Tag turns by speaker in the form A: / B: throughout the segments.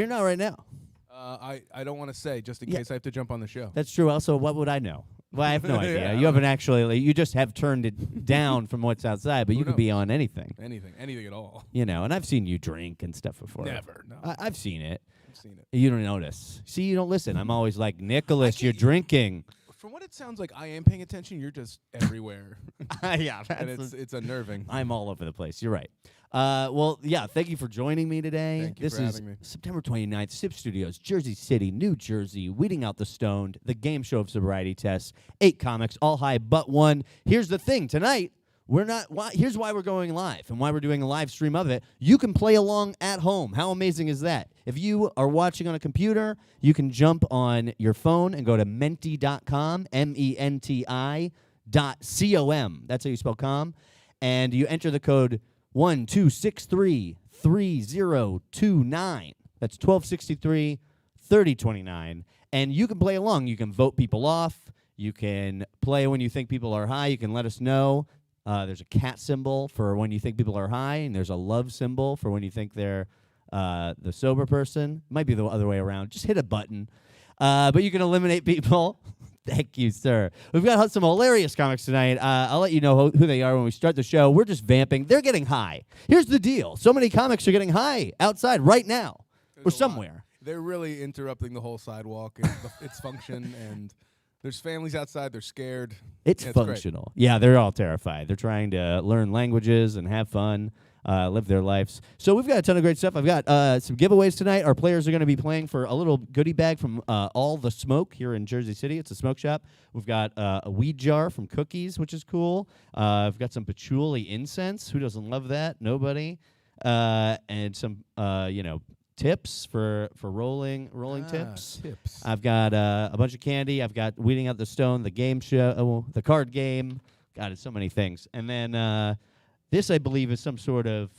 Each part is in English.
A: You're not right now.
B: I don't want to say, just in case I have to jump on the show.
A: That's true. Also, what would I know? Well, I have no idea. You haven't actually. You just have turned it down from what's outside, but you could be on anything.
B: Anything at all.
A: And I've seen you drink and stuff before.
B: Never. No.
A: I've seen it.
B: I've seen it.
A: You don't notice. See, you don't listen. I'm always like, Nicholas, you're drinking.
B: From what it sounds like, I am paying attention. You're just everywhere.
A: Yeah,
B: and it's unnerving.
A: I'm all over the place. You're right. Thank you for joining me today.
B: Thank you for having me.
A: September 29th, SIP Studios, Jersey City, New Jersey, Weeding Out the Stoned, the game show of sobriety tests, 8 comics, all high but one. Here's the thing. Tonight, here's why we're going live and why we're doing a live stream of it. You can play along at home. How amazing is that? If you are watching on a computer, you can jump on your phone and go to menti.com, menti.com. That's how you spell com. And you enter the code 1263-3029. That's 1263-3029. And you can play along. You can vote people off. You can play when you think people are high. You can let us know. There's a cat symbol for when you think people are high, and there's a love symbol for when you think they're the sober person. Might be the other way around. Just hit a button. But you can eliminate people. Thank you, sir. We've got some hilarious comics tonight. I'll let you know who they are when we start the show. We're just vamping. They're getting high. Here's the deal. So many comics are getting high outside right now or somewhere.
B: They're really interrupting the whole sidewalk and its function, and there's families outside. They're scared.
A: It's functional. Great. Yeah, they're all terrified. They're trying to learn languages and have fun. Live their lives. So we've got a ton of great stuff. I've got some giveaways tonight. Our players are going to be playing for a little goodie bag from All the Smoke here in Jersey City. It's a smoke shop. We've got a weed jar from Cookies, which is cool. I've got some patchouli incense. Who doesn't love that? Nobody. And some, tips for rolling tips. I've got a bunch of candy. I've got Weeding Out the Stone, the game show, the card game. God, it's so many things. And then this, I believe, is some sort of,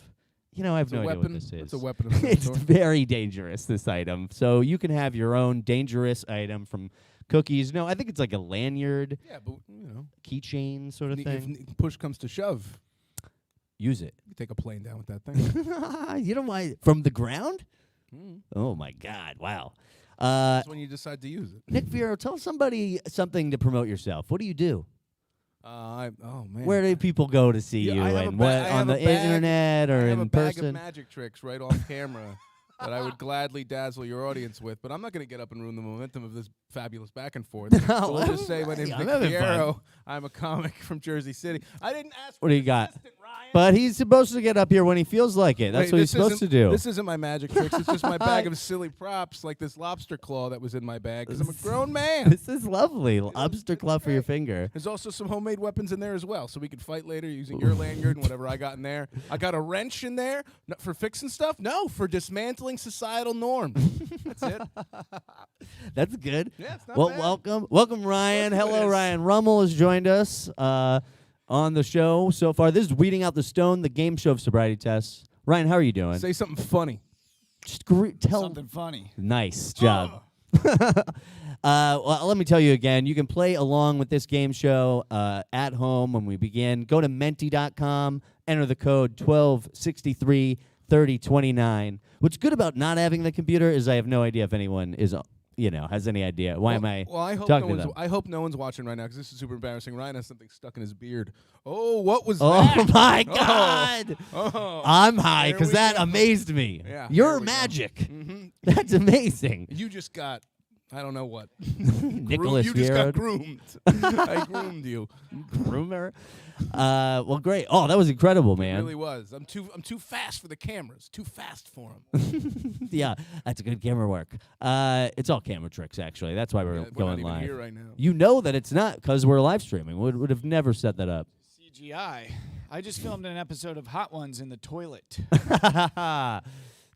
A: I have no idea what this is.
B: It's a weapon of some
A: It's
B: sort.
A: very dangerous, this item. So you can have your own dangerous item from Cookies. No, I think it's like a lanyard, keychain sort of thing.
B: If push comes to shove,
A: use it.
B: You take a plane down with that thing.
A: You don't mind from the ground? Oh, my God. Wow.
B: That's when you decide to use it.
A: Nick Vero, tell somebody something to promote yourself. What do you do?
B: Man.
A: Where do people go to see you? And what on the internet or in person?
B: I have a bag of magic tricks right off camera that I would gladly dazzle your audience with, but I'm not going to get up and ruin the momentum of this fabulous back and forth. So we'll just say my name's Nick Vero. I'm a comic from Jersey City. I didn't ask.
A: What do you got? But he's supposed to get up here when he feels like it. That's what he's supposed to do.
B: This isn't my magic tricks. It's just my bag of silly props, like this lobster claw that was in my bag, because I'm a grown man.
A: This is lovely. Lobster claw for your finger.
B: There's also some homemade weapons in there as well, so we could fight later using your lanyard and whatever I got in there. I got a wrench in there for fixing stuff. No, for dismantling societal norms. That's it.
A: That's good.
B: Yeah, it's not bad.
A: Welcome, Ryan. Hello, Ryan. Rummel has joined us on the show so far. This is Weeding Out the Stone, the game show of sobriety tests. Ryan, how are you doing?
B: Say something funny.
A: Just tell
C: something funny.
A: Nice job. Well, let me tell you again, you can play along with this game show at home when we begin. Go to menti.com, enter the code 1263-3029. What's good about not having the computer is I have no idea if anyone is has any idea. Why am I talking to them?
B: I hope no one's watching right now because this is super embarrassing. Ryan has something stuck in his beard. Oh, what was that?
A: Oh, my God.
B: Oh.
A: I'm high because that amazed me.
B: Yeah,
A: You're magic.
B: Mm-hmm.
A: That's amazing.
B: You just got, I don't know what.
A: Nicholas
B: You just got groomed. I groomed you.
A: Groomer? Well, great. Oh, that was incredible, man.
B: It really was. I'm too fast for the cameras. Too fast for them.
A: Yeah, that's a good camera work. It's all camera tricks, actually. That's why we're going
B: not
A: live.
B: Even here right now.
A: You know that it's not because we're live streaming. Would have never set that up.
C: CGI. I just filmed an episode of Hot Ones in the toilet.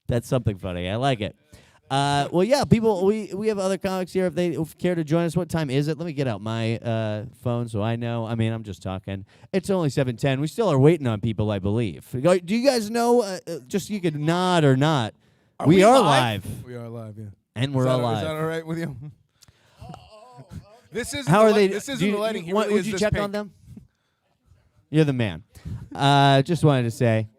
A: That's something funny. I like it. Well, yeah, people, we have other comics here if they care to join us. What time is it? Let me get out my phone so I know. I mean, I'm just talking. It's only 7:10. We still are waiting on people, I believe. Do you guys know, just you could nod or not, we are live.
B: We are live, yeah.
A: And we're alive.
B: Is that all right with you? This isn't
A: How are they?
B: This isn't the lighting.
A: Would you check on them? You're the man. Just wanted to say,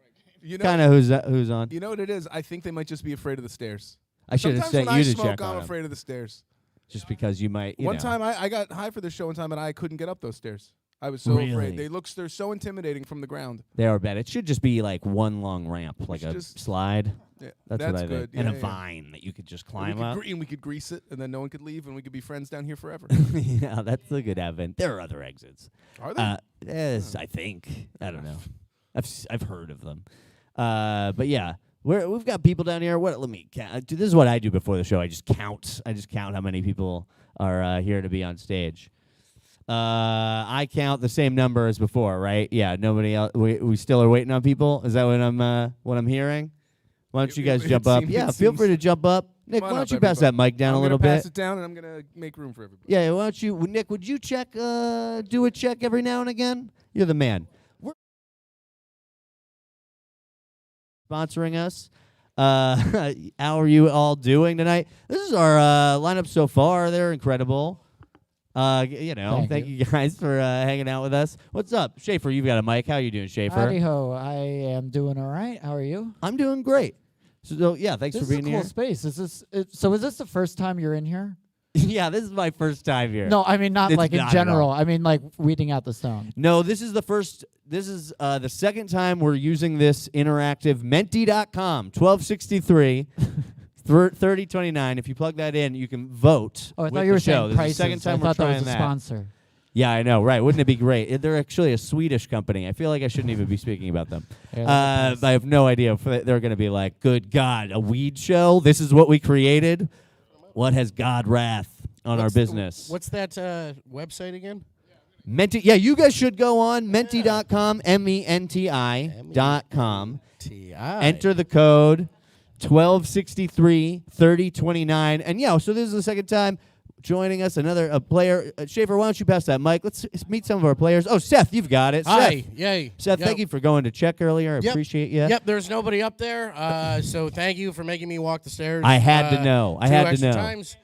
A: kind of who's on.
B: You know what it is? I think they might just be afraid of the stairs.
A: I should have
B: Sometimes
A: sent
B: when
A: you
B: I
A: to
B: smoke,
A: check
B: I'm
A: on 'em.
B: afraid of the stairs.
A: Just because you might,
B: One time I got high for this show one time, and I couldn't get up those stairs. I was so
A: Really?
B: afraid. They're so intimidating from the ground.
A: They are bad. It should just be like one long ramp, like a
B: just-
A: slide.
B: Yeah,
A: That's what I
B: good.
A: think. And
B: Yeah,
A: a
B: yeah.
A: vine that you could just
B: And
A: climb
B: we
A: up.
B: could and we could grease it, and then no one could leave, and we could be friends down here forever.
A: Yeah, that's a good advent. There are other exits.
B: Are there?
A: Yes, I think. I don't know. I've heard of them. But yeah, we've got people down here. Let me count. This is what I do before the show. I just count how many people are here to be on stage. I count the same number as before, right? Yeah, nobody else. We still are waiting on people. Is that what I'm hearing? Why don't you guys jump up? Yeah, feel free to jump up. Nick, why don't you pass that mic down a little bit?
B: I'm gonna pass it down, and I'm gonna make room for everybody.
A: Yeah, why don't you, Nick? Would you check? Do a check every now and again. You're the man. We're sponsoring us. How are you all doing tonight? This is our lineup so far. They're incredible. Thank you guys for hanging out with us. What's up, Shafer? You've got a mic. How you doing, Shafer?
D: Howdy ho. I am doing all right. How are you?
A: I'm doing great. So yeah, thanks for being
D: This is a cool space. Is this the first time you're in here?
A: Yeah, this is my first time here.
D: No, I mean not
A: It's
D: like in
A: not at
D: general.
A: all.
D: I mean like weeding out the stone.
A: No, this is the first. This is the second time we're using this interactive Menti.com 1263 3029. If you plug that in, you can vote.
D: Oh, I
A: with
D: thought you were
A: the show.
D: saying
A: This is
D: prices.
A: the second time
D: I
A: we're
D: thought that
A: trying
D: was a
A: that.
D: sponsor.
A: Yeah, I know, right? Wouldn't it be great? They're actually a Swedish company. I feel like I shouldn't even be speaking about them.
D: Yeah,
A: I have no idea if they're going to be like, good God, a weed show? This is what we created? What has God wrath on our business?
E: What's that website again?
A: Menti. Yeah, you guys should go on Menti.com, MENTI.com. Enter the code 1263 3029. And yeah, so this is the second time joining us, another player. Shafer, why don't you pass that mic? Let's meet some of our players. Oh, Seth, you've got it.
E: Hi.
A: Seth,
E: Yay.
A: Seth, thank you for going to check earlier. I
E: Yep.
A: appreciate you.
E: Yep, there's nobody up there, so thank you for making me walk the stairs.
A: I had to know. I
E: two
A: had to
E: extra
A: know.
E: Times.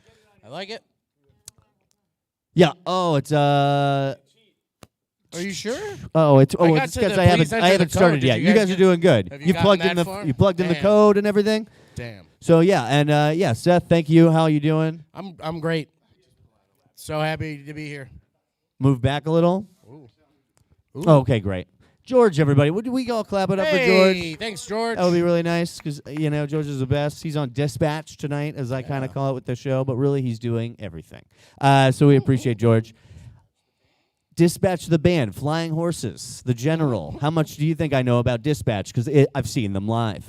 E: I like it.
A: Yeah. Oh, it's
E: Are you sure?
A: it's
E: I got
A: it's
E: to
A: because
E: the
A: I haven't
E: please enter the
A: started
E: code.
A: yet.
E: Did
A: You
E: you
A: guys
E: guys
A: are doing good.
E: have you
A: plugged
E: gotten
A: in
E: that far?
A: you plugged in the
E: Damn.
A: code and everything.
E: Damn.
A: So yeah, and yeah, Seth, thank you. How are you doing?
E: I'm great. So happy to be here.
A: Move back a little.
E: Ooh.
A: Oh, okay, great. George, everybody, would we all clap it up for George?
E: Hey, thanks, George.
A: That would be really nice because, George is the best. He's on dispatch tonight, as I kind of call it with the show, but really he's doing everything. So we appreciate George. Dispatch the band, Flying Horses, The General. How much do you think I know about Dispatch? Because I've seen them live.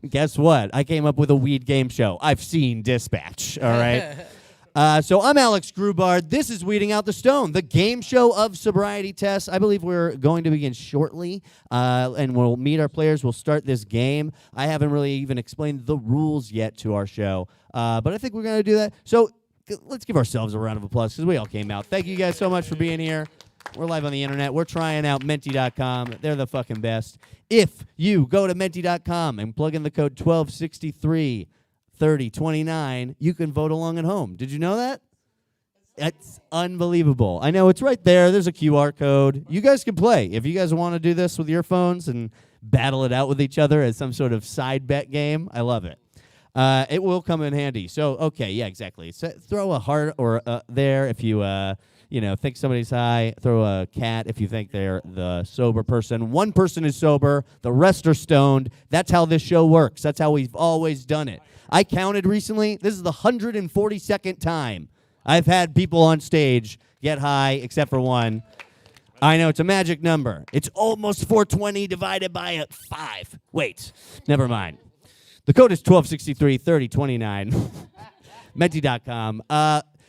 A: Guess what? I came up with a weed game show. I've seen Dispatch, all right? So I'm Alex Grubard. This is Weeding Out the Stone, the game show of sobriety tests. I believe we're going to begin shortly, and we'll meet our players. We'll start this game. I haven't really even explained the rules yet to our show, but I think we're going to do that. So let's give ourselves a round of applause because we all came out. Thank you guys so much for being here. We're live on the internet. We're trying out Menti.com. They're the fucking best. If you go to Menti.com and plug in the code 1263 3029, you can vote along at home. Did you know that? That's unbelievable. I know it's right there. There's a QR code. You guys can play. If you guys want to do this with your phones and battle it out with each other as some sort of side bet game, I love it. It will come in handy. So, okay, yeah, exactly. So throw a heart or there if you think somebody's high. Throw a cat if you think they're the sober person. One person is sober. The rest are stoned. That's how this show works. That's how we've always done it. I counted recently. This is the 142nd time I've had people on stage get high, except for one. I know, it's a magic number. It's almost 420 divided by 5. Wait, never mind. The code is 1263 3029. Menti.com.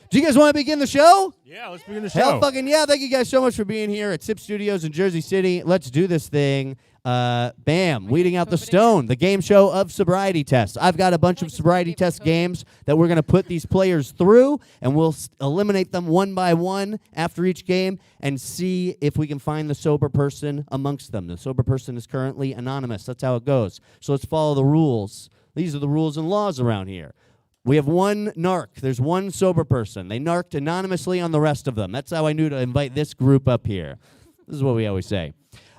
A: Do you guys want to begin the show?
F: Yeah, let's begin the show.
A: Hell fucking yeah. Thank you guys so much for being here at SIP Studios in Jersey City. Let's do this thing. Bam. Weeding Out the Stone, the game show of sobriety tests. I've got a bunch of sobriety test games that we're going to put these players through, and we'll eliminate them one by one after each game and see if we can find the sober person amongst them. The sober person is currently anonymous. That's how it goes. So let's follow the rules. These are the rules and laws around here. We have one narc. There's one sober person. They narked anonymously on the rest of them. That's how I knew to invite this group up here. This is what we always say.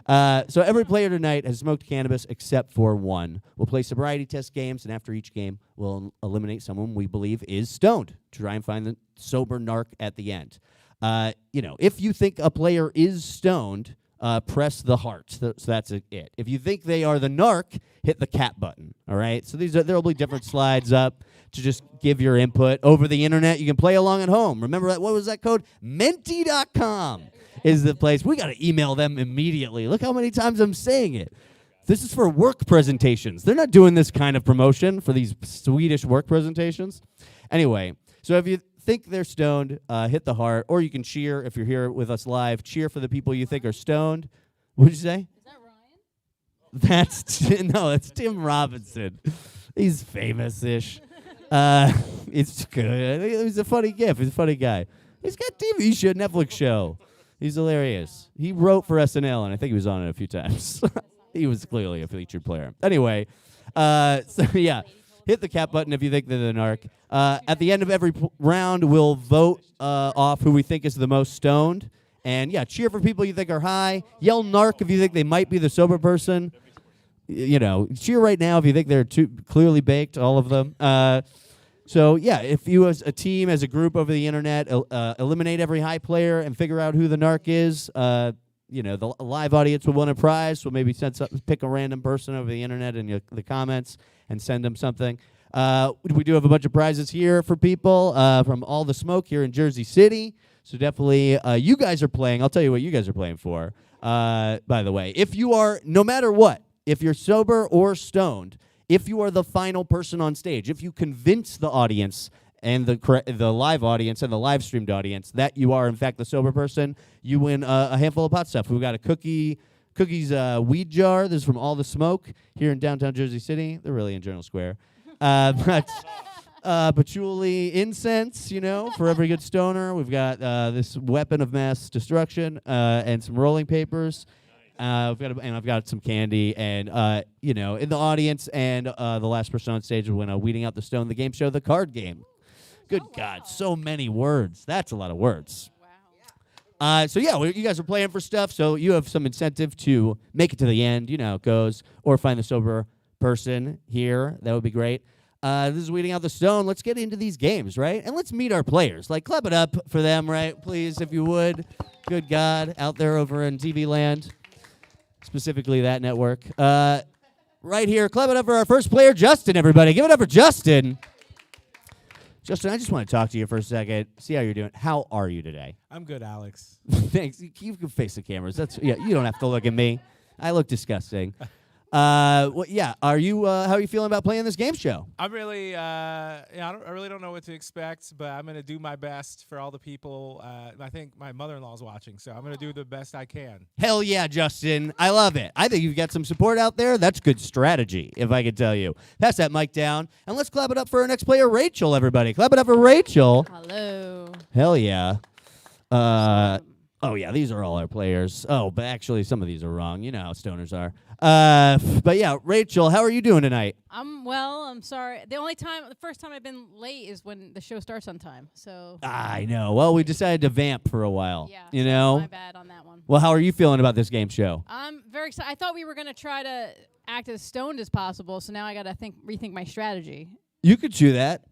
A: So every player tonight has smoked cannabis except for one. We'll play sobriety test games, and after each game, we'll eliminate someone we believe is stoned to try and find the sober narc at the end. If you think a player is stoned, press the heart. So that's it. If you think they are the narc, hit the cat button. All right. So there'll be different slides up to just give your input over the internet. You can play along at home. Remember that? What was that code? Menti.com is the place. We got to email them immediately. Look how many times I'm saying it. This is for work presentations. They're not doing this kind of promotion for these Swedish work presentations. Anyway, so if you think they're stoned, hit the heart, or you can cheer if you're here with us live. Cheer for the people you think are stoned. What did you say?
F: Is that Ryan?
A: That's Tim Robinson. He's famous-ish. It's good. He's a funny gif. He's a funny guy. He's got TV show, Netflix show. He's hilarious. He wrote for SNL, and I think he was on it a few times. He was clearly a featured player. Anyway, hit the cat button if you think they're the narc. At the end of every round, we'll vote off who we think is the most stoned. And, cheer for people you think are high. Yell narc if you think they might be the sober person. Cheer right now if you think they're too clearly baked, all of them. If you as a team, as a group over the internet, eliminate every high player and figure out who the narc is, the live audience will win a prize. So maybe pick a random person over the internet in the comments and send them something. We do have a bunch of prizes here for people from All the Smoke here in Jersey City. So definitely, you guys are playing. I'll tell you what you guys are playing for, by the way. If you are, no matter what, if you're sober or stoned, if you are the final person on stage, if you convince the audience and the live audience and the live streamed audience that you are, in fact, the sober person, you win a handful of pot stuff. We've got a cookies weed jar. This is from All the Smoke here in downtown Jersey City. They're really in Journal Square. Patchouli incense, for every good stoner. We've got this weapon of mass destruction and some rolling papers. I've got some candy, and in the audience, and the last person on stage will win a Weeding Out the Stone, the game show, the card game. Good God, so many words. That's a lot of words.
F: Wow.
A: You guys are playing for stuff, so you have some incentive to make it to the end. You know how it goes, or find the sober person here. That would be great. This is Weeding Out the Stone. Let's get into these games, right? And let's meet our players. Like, clap it up for them, right? Please, if you would. Good God, out there over in TV land. Specifically that network. Right here, clap it up for our first player, Justin, everybody. Give it up for Justin. Justin, I just want to talk to you for a second, see how you're doing. How are you today?
G: I'm good, Alex.
A: Thanks. You can face the cameras. You don't have to look at me. I look disgusting. Are you? How are you feeling about playing this game show?
G: I'm really, I really don't know what to expect, but I'm gonna do my best for all the people. I think my mother-in-law's watching, so I'm gonna do the best I can.
A: Hell yeah, Justin! I love it. I think you've got some support out there. That's good strategy, if I could tell you. Pass that mic down, and let's clap it up for our next player, Rachel. Everybody, clap it up for Rachel.
F: Hello.
A: Hell yeah. Oh yeah, these are all our players. Oh, but actually, some of these are wrong. You know how stoners are. But yeah, Rachel, how are you doing tonight?
F: I'm sorry. The first time I've been late is when the show starts on time. So
A: I know. Well, we decided to vamp for a while.
F: Yeah.
A: You know?
F: My bad on that one.
A: Well, how are you feeling about this game show?
F: I'm very excited. I thought we were going to try to act as stoned as possible, so now I got to rethink my strategy.
A: You could do that.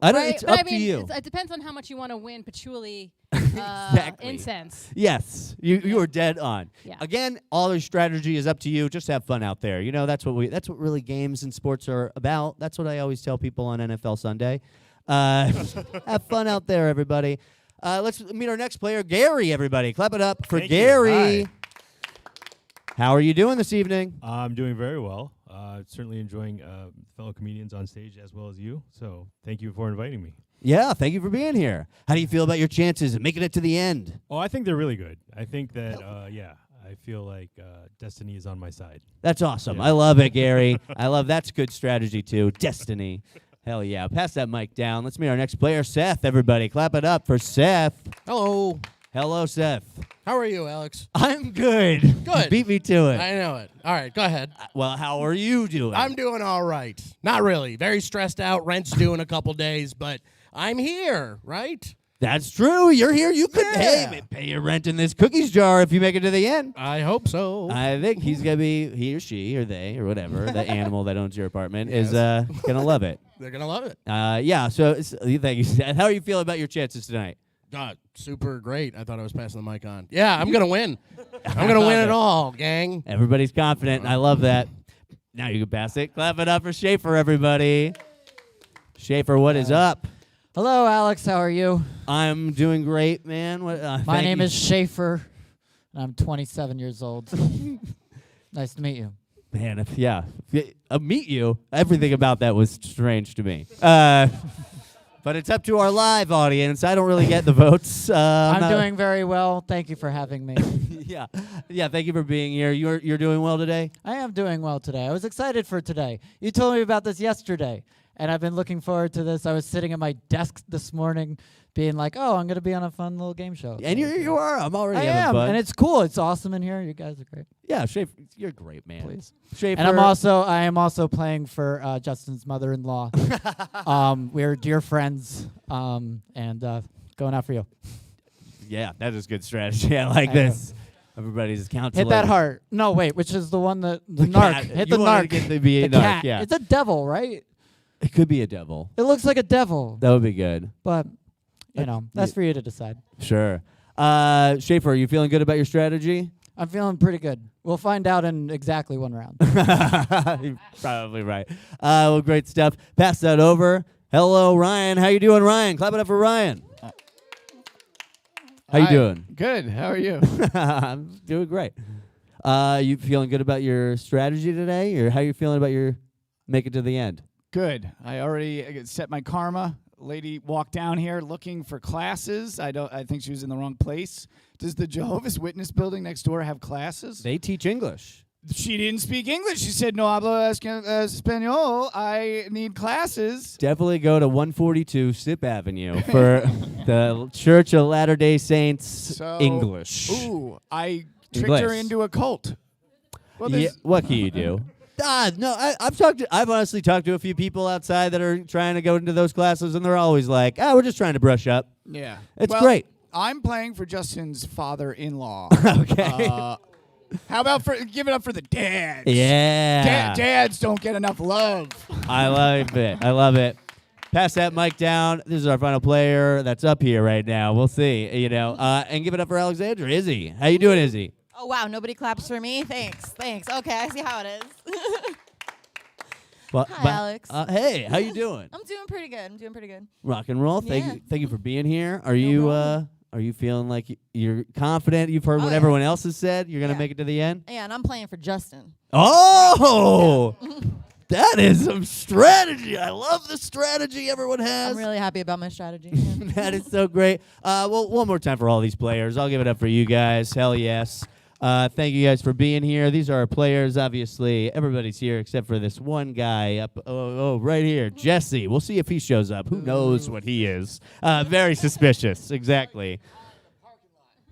A: It's
F: but
A: up to you.
F: It depends on how much you want to win patchouli
A: Exactly.
F: incense.
A: Yes, you are dead on.
F: Yeah.
A: Again, all your strategy is up to you. Just have fun out there. You know, that's what really games and sports are about. That's what I always tell people on NFL Sunday. Have fun out there, everybody. Let's meet our next player, Garri. Everybody, clap it up for Garri. How are you doing this evening?
H: I'm doing very well. Certainly enjoying fellow comedians on stage as well as you. So thank you for inviting me.
A: Yeah, thank you for being here. How do you feel about your chances of making it to the end?
H: Oh, I think they're really good. I think that, I feel like destiny is on my side.
A: That's awesome.
H: Yeah.
A: I love it, Garri. That's good strategy, too. Destiny. Hell yeah. Pass that mic down. Let's meet our next player, Seth, everybody. Clap it up for Seth.
E: Hello.
A: Hello, Seth.
E: How are you, Alex?
A: I'm good.
E: Good.
A: Beat me to it.
E: I know it. All right, go ahead.
A: Well, how are you doing?
E: I'm doing all right. Not really. Very stressed out. Rent's due in a couple days, but I'm here, right?
A: That's true. You're here. You could
E: Yeah.
A: pay your rent in this cookies jar if you make it to the end.
E: I hope so.
A: I think he or she or they or whatever, the animal that owns your apartment is gonna love it.
E: They're gonna love it.
A: Yeah. So thank you. How are you feeling about your chances tonight?
E: God, super great. I thought I was passing the mic on. Yeah, I'm gonna win. I'm gonna win it all, gang.
A: Everybody's confident. I love that. Now you can pass it. Clap it up for Shafer, everybody. Shafer, what is up?
D: Hello, Alex. How are you?
A: I'm doing great, man.
D: My name is Shafer, and I'm 27 years old. Nice to meet you.
A: Man, meet you. Everything about that was strange to me. But it's up to our live audience. I don't really get the votes.
D: I'm doing very well. Thank you for having me.
A: Yeah. Thank you for being here. You're doing well today.
D: I am doing well today. I was excited for today. You told me about this yesterday, and I've been looking forward to this. I was sitting at my desk this morning, being like, "Oh, I'm gonna be on a fun little game show."
A: And you are. I'm already
D: I
A: having
D: am,
A: fun.
D: and it's cool. It's awesome in here. You guys are great.
A: Yeah, Shafer, you're great, man.
D: Please.
A: Shafer.
D: And I am also playing for Justin's mother-in-law. We're dear friends, and going out for you.
A: Yeah, that is good strategy. I like this. Everybody's counseling.
D: Hit that heart. No, wait, which is the one that the narc.
A: cat.
D: Hit
A: You
D: the
A: wanted
D: narc.
A: to get the narc,
D: cat.
A: yeah.
D: It's a devil, right?
A: It could be a devil.
D: It looks like a devil,
A: That would be good.
D: but that's for you to decide.
A: Sure. Shafer, are you feeling good about your strategy?
D: I'm feeling pretty good. We'll find out in exactly one round.
A: You're probably right. Well, great stuff. Pass that over. Hello, Ryan. How you doing, Ryan? Clap it up for Ryan. How you doing?
C: Good. How are you?
A: I'm doing great. You feeling good about your strategy today, or how you feeling about your make it to the end?
C: Good. I already set my karma. Lady walked down here looking for classes. I think she was in the wrong place. Does the Jehovah's Witness building next door have classes?
A: They teach English.
C: She didn't speak English. She said, "No hablo español. I need classes."
A: Definitely go to 142 Sip Avenue for the Church of Latter-day Saints
C: So,
A: English.
C: Ooh, I tricked her
A: English.
C: into a cult. Well,
A: Yeah, what can you do? No, I've honestly talked to a few people outside that are trying to go into those classes, and they're always like, we're just trying to brush up.
C: yeah.
A: It's
C: Well,
A: great.
C: I'm playing for Justin's father-in-law.
A: Okay.
C: How about give it up for the dads?
A: Yeah.
C: Dads don't get enough love.
A: I love it. I love it. Pass that mic down. This is our final player that's up here right now. We'll see, and give it up for Alexandra Izzi. How you doing, Izzi?
I: Oh, wow. Nobody claps for me? Thanks. Okay, I see how it is.
A: Well,
I: Hi, Alex.
A: Hey, how you doing?
I: I'm doing pretty good.
A: Rock and roll.
I: Yeah.
A: Thank you for being here. Are you feeling like you're confident? You've heard what
I: yeah.
A: everyone else has said. You're gonna
I: Yeah.
A: make it to the end.
I: Yeah, and I'm playing for Justin.
A: Oh, that is some strategy. I love the strategy everyone has.
I: I'm really happy about my strategy. Yeah.
A: That is so great. Well, one more time for all these players. I'll give it up for you guys. Hell yes. Thank you guys for being here. These are our players. Obviously, everybody's here except for this one guy up. Oh, right here, Jesse. We'll see if he shows up. Who knows what he is? Very suspicious. Exactly.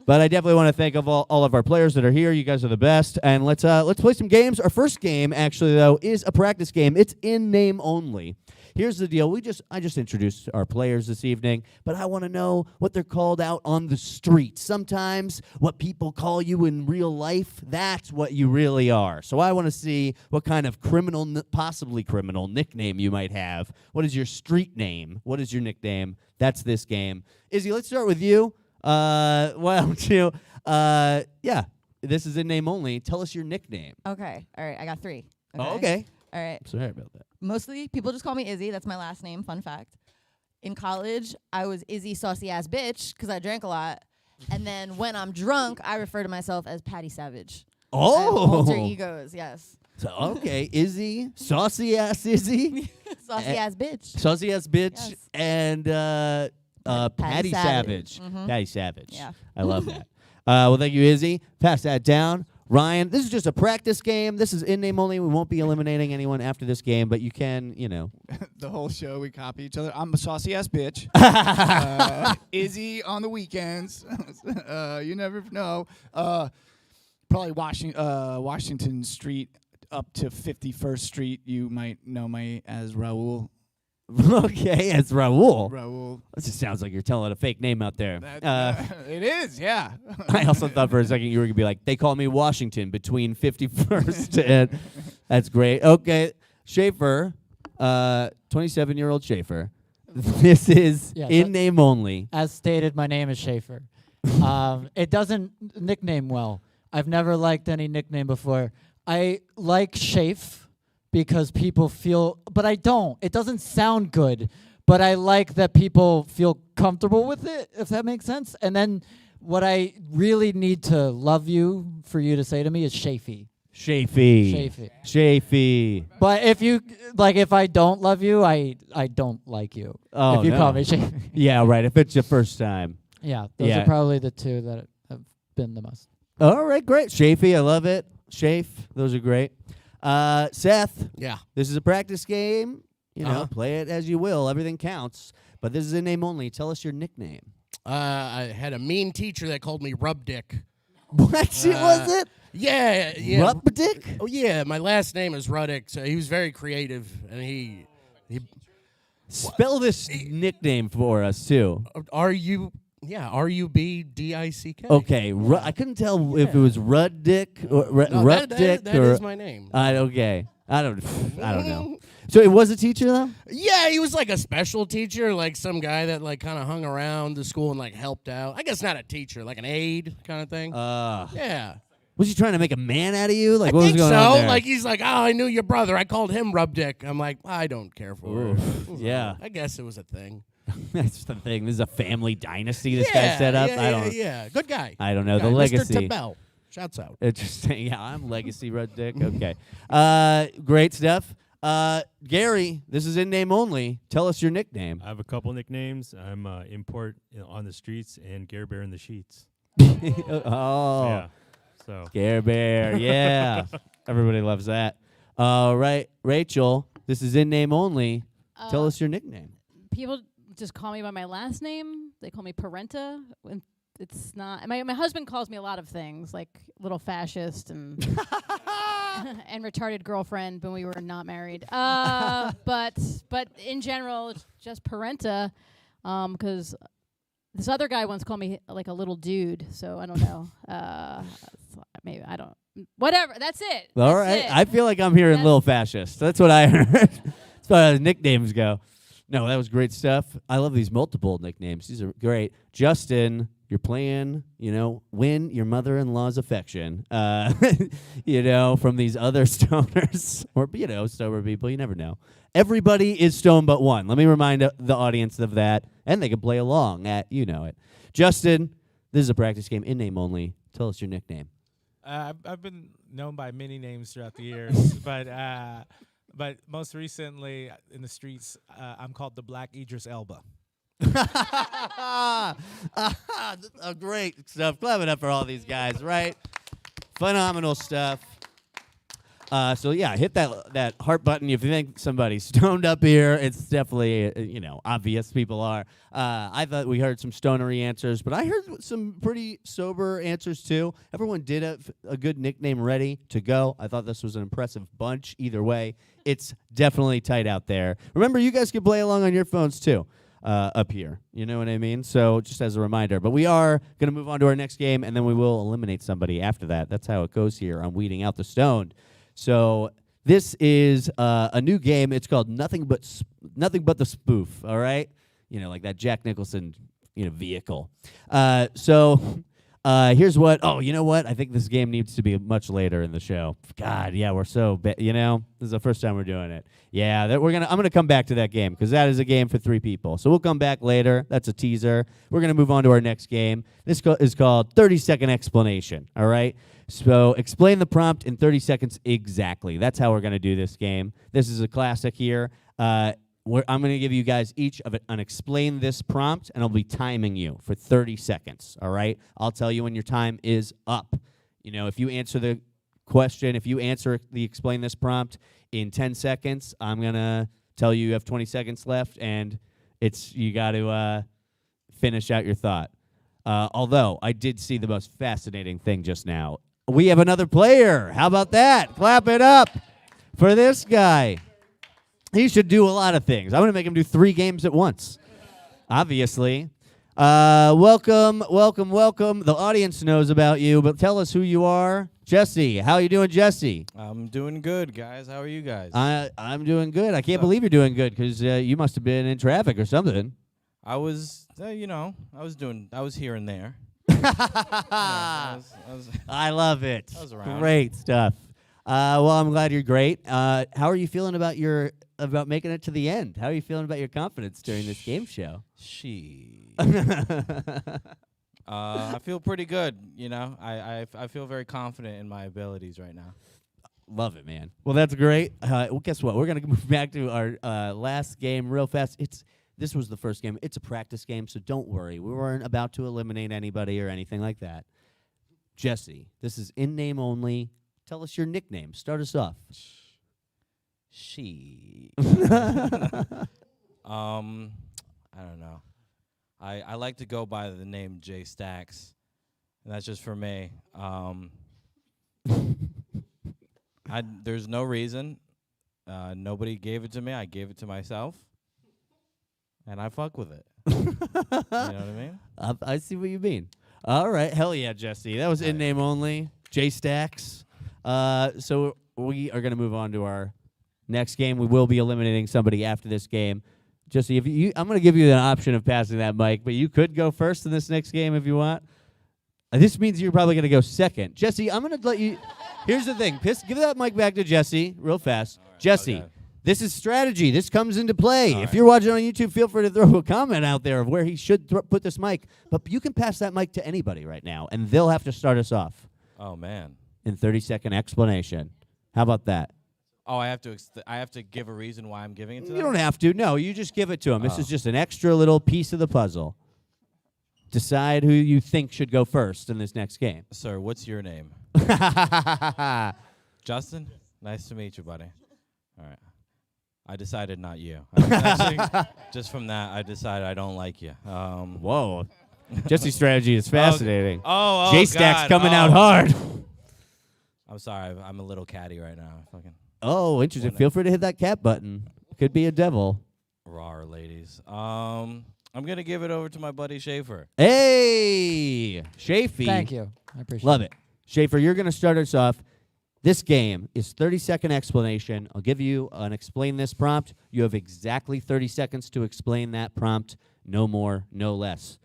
A: But I definitely want to thank all of our players that are here. You guys are the best. And let's play some games. Our first game, actually, though, is a practice game. It's in name only. Here's the deal. I just introduced our players this evening, but I want to know what they're called out on the street. Sometimes what people call you in real life, that's what you really are. So I want to see what kind of possibly criminal nickname you might have. What is your street name? What is your nickname? That's this game. Izzy, let's start with you. Why don't you? This is in name only. Tell us your nickname.
I: Okay. All right. I got 3.
A: Oh, okay.
I: All right.
A: Sorry about that.
I: Mostly people just call me Izzy. That's my last name. Fun fact. In college, I was Izzy saucy ass bitch because I drank a lot. And then when I'm drunk, I refer to myself as Patty Savage. I have alter egos. Yes.
A: So, okay, Izzy, saucy ass Izzy,
I: Saucy ass bitch.
A: saucy ass bitch,
I: Yes.
A: and Patty Savage.
I: Mhm.
A: Patty Savage.
I: Yeah.
A: I love that. Well, thank you, Izzy. Pass that down. Ryan, this is just a practice game. This is in name only. We won't be eliminating anyone after this game, but you can,
C: The whole show, we copy each other. I'm a saucy ass bitch. Izzy on the weekends. You never know. Probably Washington Street up to 51st Street. You might know me as Raul.
A: Okay, it's Raul.
C: Raul.
A: This just sounds like you're telling a fake name out there.
C: It is, yeah.
A: I also thought for a second you were going to be like, they call me Washington between 51st and... That's great. Okay, Shafer, 27-year-old Shafer. This is
D: Yes,
A: in name only.
D: As stated, my name is Shafer. It doesn't nickname well. I've never liked any nickname before. I like Shafe because people feel, but I don't. It doesn't sound good, but I like that people feel comfortable with it, if that makes sense. And then what I really need to love you for you to say to me is Shafey.
A: Shafey.
D: But if you if I don't love you, I don't like you.
A: Oh,
D: if you
A: no.
D: call me Shafey.
A: Yeah, right. If it's your first time.
D: Yeah, those are probably the two that have been the most.
A: All right, great. Shafey, I love it. Shafe, those are great. Seth.
E: Yeah.
A: This is a practice game. You know,
E: Uh-huh.
A: play it as you will. Everything counts. But this is in name only. Tell us your nickname.
E: I had a mean teacher that called me Rub Dick.
A: What shit was it?
E: Yeah.
A: Rub Dick?
E: Oh, yeah. My last name is Ruddick, so he was very creative, and he
A: Spell this nickname for us, too.
E: R-U-B-D-I-C-K.
A: Okay. I couldn't tell if it was Ruddick or Ruddick
E: that
A: or...
E: is my name.
A: Okay. I don't know. So it was a teacher, though?
E: Yeah, he was like a special teacher, like some guy that like kind of hung around the school and like helped out. I guess not a teacher, like an aide kind of thing. Yeah.
A: Was he trying to make a man out of you? Like,
E: I
A: what
E: think
A: was going on
E: so.
A: there?
E: Like he's like, oh, I knew your brother. I called him Rub Dick. I'm like, I don't care for it.
A: Yeah.
E: I guess it was a thing.
A: That's the thing. This is a family dynasty this guy set up.
E: Yeah,
A: I don't.
E: Yeah, good guy.
A: I don't know
E: Good
A: the
E: guy.
A: legacy.
E: Mr. Tabell. Shouts out.
A: Interesting. Yeah, I'm legacy Red Dick. Okay. Great stuff. Garri, this is in name only. Tell us your nickname.
H: I have a couple nicknames. I'm Import on the streets and Gare Bear in the sheets.
A: Oh.
H: Yeah. So.
A: Gare Bear. Yeah. Everybody loves that. All right. Rachel, this is in name only. Tell us your nickname.
F: People just call me by my last name. They call me Parenta. And it's not. My husband calls me a lot of things, like little fascist and and retarded girlfriend when we were not married. But in general, it's just Parenta, because this other guy once called me like a little dude. So I don't know. Maybe I don't. Whatever. That's it.
A: All
F: That's
A: right.
F: it.
A: I feel like I'm hearing little fascist. That's what I heard. That's far as nicknames go. No, that was great stuff. I love these multiple nicknames. These are great. Justin, you're playing, win your mother-in-law's affection, from these other stoners or, sober people. You never know. Everybody is stoned but one. Let me remind the audience of that, and they can play along at You Know It. Justin, this is a practice game in name only. Tell us your nickname.
G: I've been known by many names throughout the years, but most recently in the streets, I'm called the Black Idris Elba.
A: Great stuff. Clap it up for all these guys, right? Phenomenal stuff. So yeah, hit that heart button if you think somebody's stoned up here. It's definitely obvious people are. I thought we heard some stonery answers, but I heard some pretty sober answers too. Everyone did have a good nickname ready to go. I thought this was an impressive bunch. Either way, it's definitely tight out there. Remember, you guys can play along on your phones too. Up here, you know what I mean? So just as a reminder, but we are going to move on to our next game, and then we will eliminate somebody after that. That's how it goes here on Weeding Out the Stoned. So this is a new game. It's called Nothing But the Spoof. All right, like that Jack Nicholson vehicle. Here's what. Oh, you know what? I think this game needs to be much later in the show. God, yeah, we're so this is the first time we're doing it. Yeah, I'm gonna come back to that game because that is a game for 3 people. So we'll come back later. That's a teaser. We're gonna move on to our next game. This is called 30-second explanation. All right. So explain the prompt in 30 seconds exactly. That's how we're gonna do this game. This is a classic here. I'm going to give you guys each of an explain this prompt, and I'll be timing you for 30 seconds, all right? I'll tell you when your time is up. If you answer the question, if you answer the explain this prompt in 10 seconds, I'm going to tell you have 20 seconds left, and you got to finish out your thought. Although, I did see the most fascinating thing just now. We have another player. How about that? Clap it up for this guy. He should do a lot of things. I'm going to make him do 3 games at once, obviously. Welcome. The audience knows about you, but tell us who you are. Jesse, how you doing, Jesse?
J: I'm doing good, guys. How are you guys?
A: I'm doing good. I can't believe you're doing good because you must have been in traffic or something.
J: I was, I was here and there.
A: I love it.
J: I was around.
A: Great stuff. Well, I'm glad you're great. How are you feeling about making it to the end? How are you feeling about your confidence during this game show?
J: I feel pretty good. I feel very confident in my abilities right now.
A: Love it, man. Well, that's great. Well, guess what? We're gonna move back to our last game real fast. This was the first game. It's a practice game, so don't worry. We weren't about to eliminate anybody or anything like that. Jesse, this is in name only. Tell us your nickname. Start us off.
J: I don't know. I like to go by the name Jay Stacks, and that's just for me. There's no reason. Nobody gave it to me. I gave it to myself, and I fuck with it. You know what I mean?
A: I see what you mean. All right. Hell yeah, Jesse. That was in name only. Jay Stacks. So we are going to move on to our next game. We will be eliminating somebody after this game. Jesse, I'm going to give you the option of passing that mic, but you could go first in this next game if you want. This means you're probably going to go second. Jesse, I'm going to let you... Here's the thing. Give that mic back to Jesse real fast. Right, Jesse, This is strategy. This comes into play. If you're watching on YouTube, feel free to throw a comment out there of where he should put this mic. But you can pass that mic to anybody right now, and they'll have to start us off.
J: Oh, man.
A: In 30-second explanation. How about that?
J: Oh, I have to give a reason why I'm giving it to them?
A: You don't have to. No, you just give it to them. This is just an extra little piece of the puzzle. Decide who you think should go first in this next game.
J: Sir, what's your name? Justin? Nice to meet you, buddy. All right. I decided not you. Just from that, I decided I don't like you.
A: Whoa. Jesse's strategy is fascinating.
J: Oh,
A: J-Stack's
J: God.
A: coming out hard.
J: I'm sorry. I'm a little catty right now.
A: Oh, interesting. Feel free to hit that cat button. Could be a devil.
J: Raw ladies. I'm going to give it over to my buddy Shafer.
A: Hey, Shafy.
D: Thank you. I appreciate
A: Love it. Shafer, you're going to start us off. This game is 30-second explanation. I'll give you an explain this prompt. You have exactly 30 seconds to explain that prompt. No more, no less.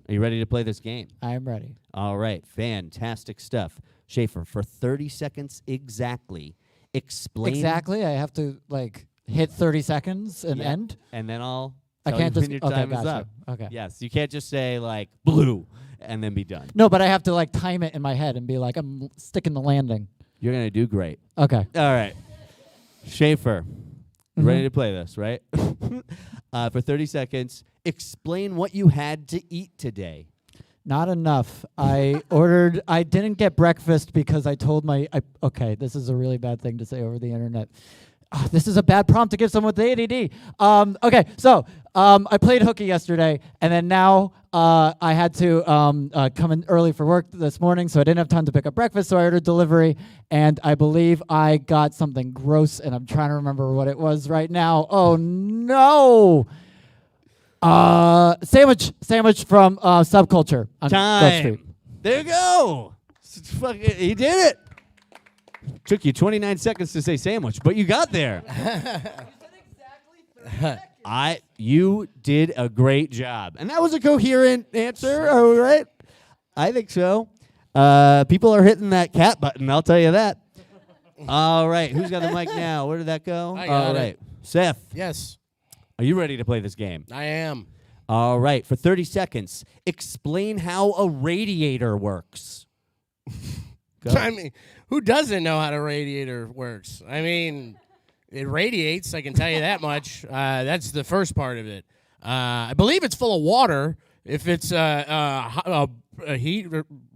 A: Are you ready to play this game?
D: I am ready.
A: All right. Fantastic stuff. Shafer, for 30 seconds exactly, explain.
D: Exactly? I have to, hit 30 seconds and end?
A: And then I'll
D: I
A: tell
D: can't
A: you
D: just...
A: when your time is
D: gotcha.
A: up.
D: Okay.
A: Yes. You can't just say, blue, and then be done.
D: No, but I have to, time it in my head and be like, I'm sticking the landing.
A: You're going to do great.
D: Okay.
A: All right. Shafer, ready to play this, right? For 30 seconds, explain what you had to eat today.
D: Not enough. I didn't get breakfast because I told okay, this is a really bad thing to say over the internet. This is a bad prompt to give someone with ADD. Okay, so I played hooky yesterday, and then now I had to come in early for work this morning, so I didn't have time to pick up breakfast, so I ordered delivery, and I believe I got something gross, and I'm trying to remember what it was right now. Oh, no! Sandwich from Subculture on Grove Street.
A: There you go. He did it. Took you 29 seconds to say sandwich, but you got there. You did a great job. And that was a coherent answer, all right? I think so. People are hitting that cat button, I'll tell you that. All right, who's got the mic now? Where did that go?
E: I got
A: all right.
E: it.
A: Seth.
E: Yes.
A: Are you ready to play this game?
E: I am.
A: All right, for 30 seconds, explain how a radiator works.
E: I mean, who doesn't know how a radiator works? I mean, it radiates, I can tell you that much. That's the first part of it. I believe it's full of water. If it's a heat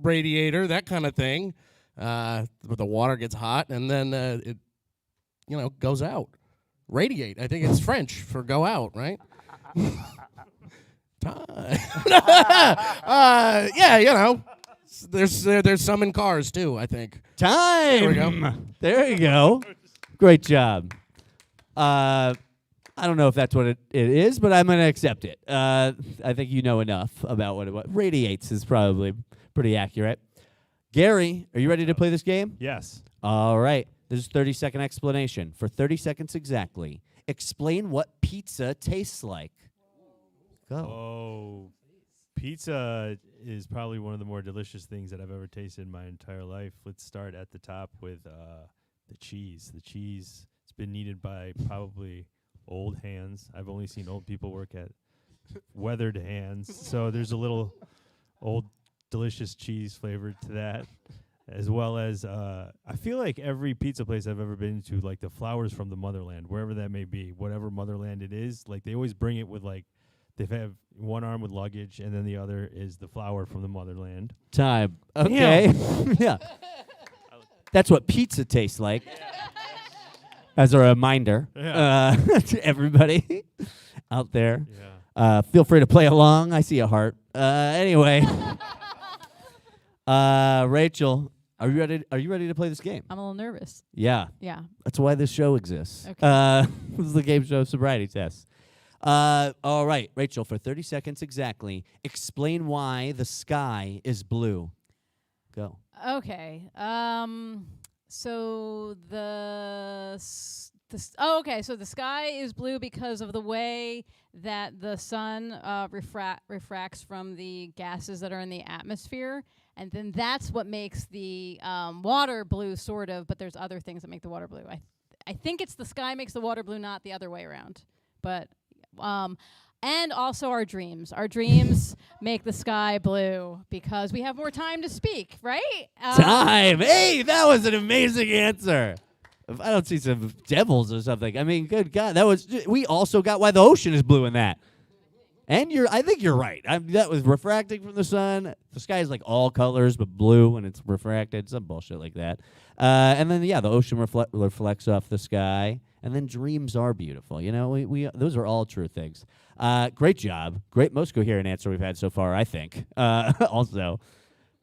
E: radiator, that kind of thing, the water gets hot and then it goes out. Radiate. I think it's French for go out, right? There's some in cars too, I think.
A: Time.
E: There we go.
A: There you go. Great job. I don't know if that's what it is, but I'm going to accept it. I think you know enough about what it was. Radiates is probably pretty accurate. Garri, are you ready to play this game?
H: Yes.
A: All right. This is 30-second explanation. For 30 seconds exactly, explain what pizza tastes like. Go.
H: Oh, pizza is probably one of the more delicious things that I've ever tasted in my entire life. Let's start at the top with the cheese. The cheese, it's been kneaded by probably old hands. I've only seen old people work at weathered hands. So there's a little old delicious cheese flavor to that. As well as, I feel like every pizza place I've ever been to, like the flours from the motherland, wherever that may be, whatever motherland it is, like they always bring it with like, they have one arm with luggage and then the other is the flour from the motherland.
A: Time. Okay. Yeah. That's what pizza tastes like. As a reminder to everybody out there.
H: Yeah.
A: Feel free to play along. I see a heart. Anyway. Rachel, are you ready to play this game?
F: I'm a little nervous.
A: Yeah.
F: Yeah.
A: That's why this show exists.
F: Okay.
A: This is the game show Sobriety Test. All right, Rachel, for 30 seconds exactly, explain why the sky is blue. Go.
F: Okay. So so the sky is blue because of the way that the sun refracts from the gases that are in the atmosphere, and then that's what makes the water blue, sort of. But there's other things that make the water blue. I think it's the sky makes the water blue, not the other way around. But and also our dreams. Our dreams make the sky blue because we have more time to speak, right?
A: Time. Hey, that was an amazing answer. If I don't see some devils or something, I mean, good God, that was. We also got why the ocean is blue in that. And I think you're right. That was refracting from the sun. The sky is like all colors but blue when it's refracted. Some bullshit like that. And then the ocean reflects off the sky. And then dreams are beautiful. You know, we those are all true things. Great job. Most coherent answer we've had so far, I think. Also,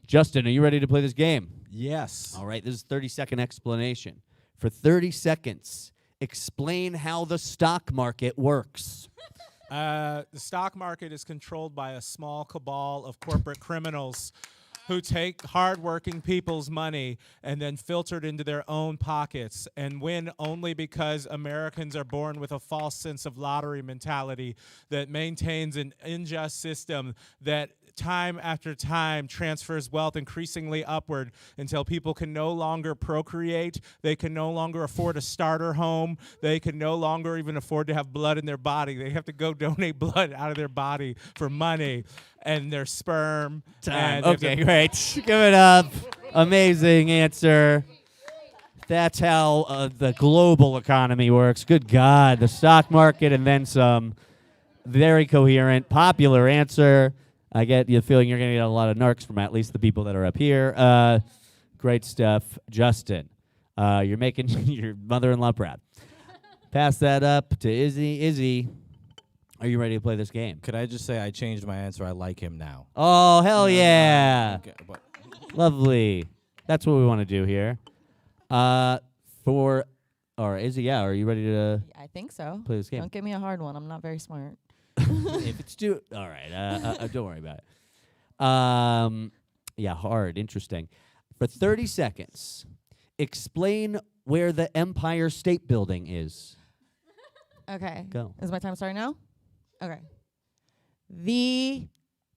A: Justin, are you ready to play this game?
B: Yes.
A: All right, this is 30-second explanation. For 30 seconds, explain how the stock market works.
G: The stock market is controlled by a small cabal of corporate criminals who take hardworking people's money and then filter it into their own pockets and win only because Americans are born with a false sense of lottery mentality that maintains an unjust system that time after time transfers wealth increasingly upward until people can no longer procreate, they can no longer afford a starter home, they can no longer even afford to have blood in their body. They have to go donate blood out of their body for money and their sperm.
A: Time. Okay, great. Give it up. Amazing answer. That's how the global economy works. Good God. The stock market and then some. Very coherent, popular answer. I get the feeling you're going to get a lot of narcs from at least the people that are up here. Great stuff. Justin, you're making your mother-in-law proud. Pass that up to Izzy. Izzy, are you ready to play this game?
J: Could I just say I changed my answer? I like him now.
A: Oh, hell yeah.
J: Okay,
A: Lovely. That's what we want to do here. Izzy, are you ready to
I: I think so.
A: play this game?
I: Don't give me a hard one. I'm not very smart.
A: If it's all right. Don't worry about it. Hard. Interesting. For 30 seconds, explain where the Empire State Building is.
I: Okay.
A: Go.
I: Is my time starting now? Okay. The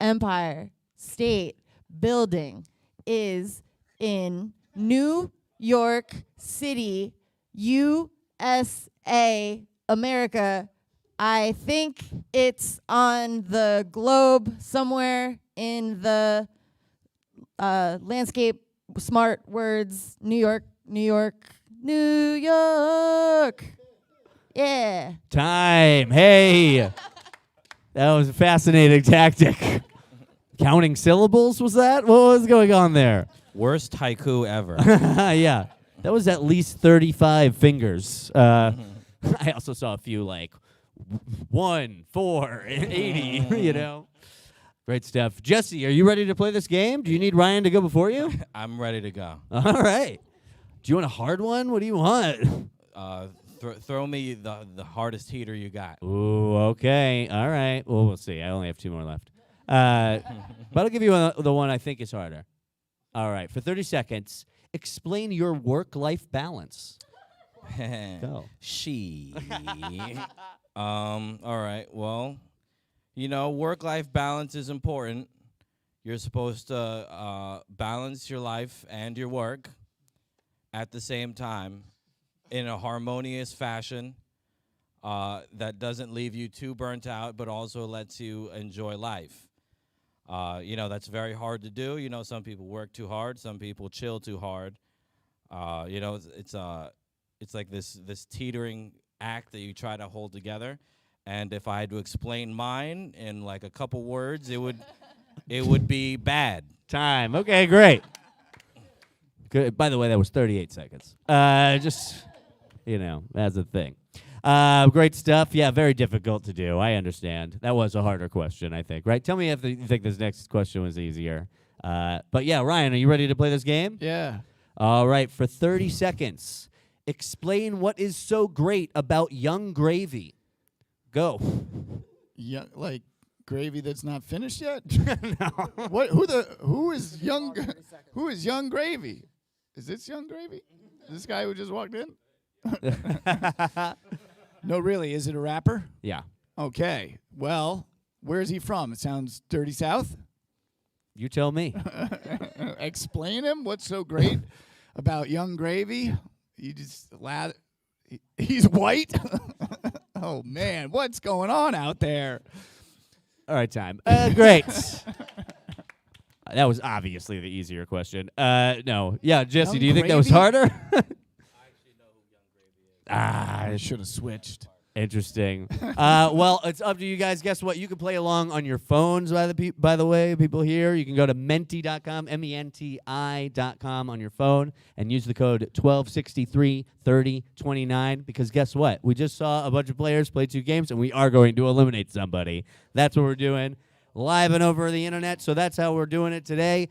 I: Empire State Building is in New York City, USA, America. I think it's on the globe somewhere in the landscape. Smart words. New York, New York, New York. Yeah.
A: Time. Hey. That was a fascinating tactic. Counting syllables, was that? What was going on there?
J: Worst haiku ever.
A: Yeah. That was at least 35 fingers. I also saw a few like 1, 4, 80, you know. Great stuff. Jesse, are you ready to play this game? Do you need Ryan to go before you?
J: I'm ready to go.
A: All right. Do you want a hard one? What do you want?
J: Throw me the hardest heater you got.
A: Ooh, okay. All right. Well, we'll see. I only have 2 more left. But I'll give you the one I think is harder. All right. For 30 seconds, explain your work-life balance. Go.
J: All right. Well, work-life balance is important. You're supposed to balance your life and your work at the same time in a harmonious fashion that doesn't leave you too burnt out, but also lets you enjoy life. That's very hard to do. Some people work too hard. Some people chill too hard. It's like this teetering act that you try to hold together. And if I had to explain mine in like a couple words, it would be bad.
A: Time. Okay, great. Good. By the way, that was 38 seconds. That's a thing. Great stuff. Yeah, very difficult to do. I understand. That was a harder question, I think, right? Tell me if you think this next question was easier. But yeah, Ryan, are you ready to play this game?
C: Yeah.
A: All right, for 30 seconds, explain what is so great about Young Gravy. Go.
C: Yeah, like gravy that's not finished yet? No. Who is Young Gravy? Is this Young Gravy? This guy who just walked in? No, really. Is it a rapper?
A: Yeah.
C: Okay. Well, where is he from? It sounds dirty South.
A: You tell me.
C: Explain him. What's so great about Young Gravy? You just he's white. Oh man, what's going on out there?
A: All right, time. Great. That was obviously the easier question. No. Yeah, Jesse,
C: Young
A: do you think that was
C: Gravy?
A: harder?
C: I should have switched.
A: Interesting. Well, it's up to you guys. Guess what? You can play along on your phones, by the way, people here. You can go to menti.com, menti.com on your phone, and use the code 12633029, because guess what? We just saw a bunch of players play 2 games, and we are going to eliminate somebody. That's what we're doing, live and over the internet, so that's how we're doing it today.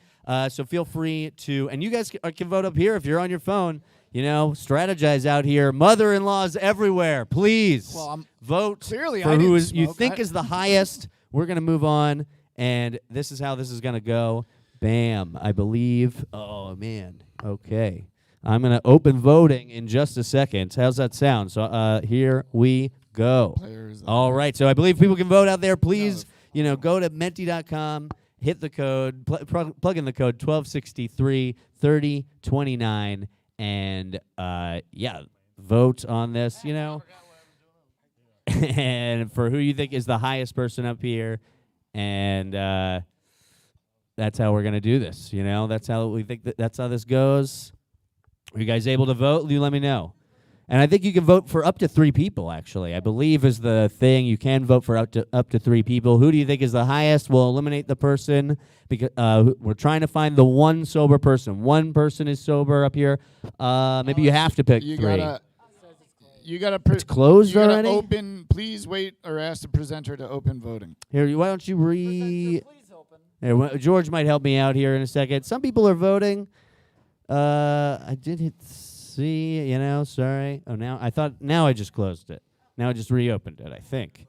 A: So feel free to, and you guys can vote up here if you're on your phone. Strategize out here. Mother-in-laws everywhere. Please vote
C: clearly
A: for
C: I
A: who
C: didn't
A: you
C: smoke.
A: think is the highest. We're going to move on, and this is how this is going to go. Bam, I believe. Oh, man. Okay. I'm going to open voting in just a second. How's that sound? So here we go. All right. So I believe people can vote out there. Please, go to menti.com, hit the code, plug in the code 12633029. And, vote on this, and for who you think is the highest person up here. And that's how we're going to do this, That's how we think that's how this goes. Are you guys able to vote? You let me know. And I think you can vote for up to 3 people, actually. I believe is the thing. You can vote for up to 3 people. Who do you think is the highest? We'll eliminate the person because we're trying to find the one sober person. One person is sober up here. Maybe you have to pick 3.
C: You gotta.
A: It's closed
C: you gotta
A: already.
C: Open. Please wait or ask the presenter to open voting.
A: Here, why don't you Here, George might help me out here in a second. Some people are voting. I did hit C, sorry. Oh, now I just closed it. Now I just reopened it, I think.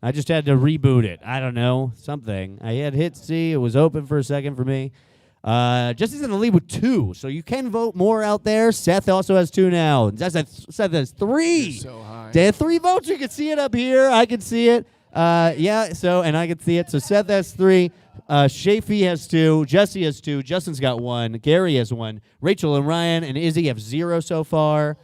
A: I just had to reboot it. I don't know, something. I had hit C. It was open for a second for me. Jesse's in the lead with 2, so you can vote more out there. Seth also has 2 now. Seth has 3.
C: You're so high.
A: They had 3 votes. You can see it up here. I can see it. And I can see it. So Seth has 3. Shafer has 2. Jesse has 2. Justin's got 1. Garri has 1. Rachael and Ryan and Izzy have 0 so far.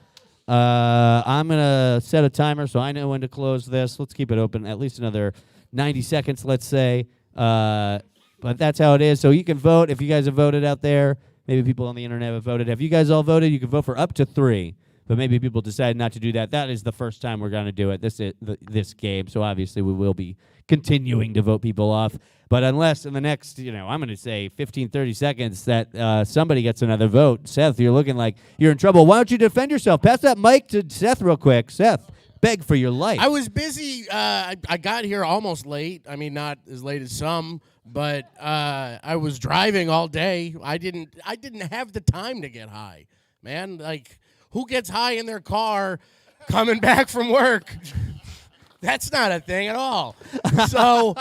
A: I'm going to set a timer so I know when to close this. Let's keep it open at least another 90 seconds, let's say. But that's how it is. So you can vote if you guys have voted out there. Maybe people on the internet have voted. Have you guys all voted? You can vote for up to 3. But maybe people decide not to do that. That is the first time we're going to do it, this game. So obviously we will be continuing to vote people off. But unless in the next, I'm going to say 15, 30 seconds that somebody gets another vote. Seth, you're looking like you're in trouble. Why don't you defend yourself? Pass that mic to Seth real quick. Seth, beg for your life.
E: I was busy. I got here almost late. I mean, not as late as some, but I was driving all day. I didn't have the time to get high, man. Like, who gets high in their car coming back from work. That's not a thing at all. So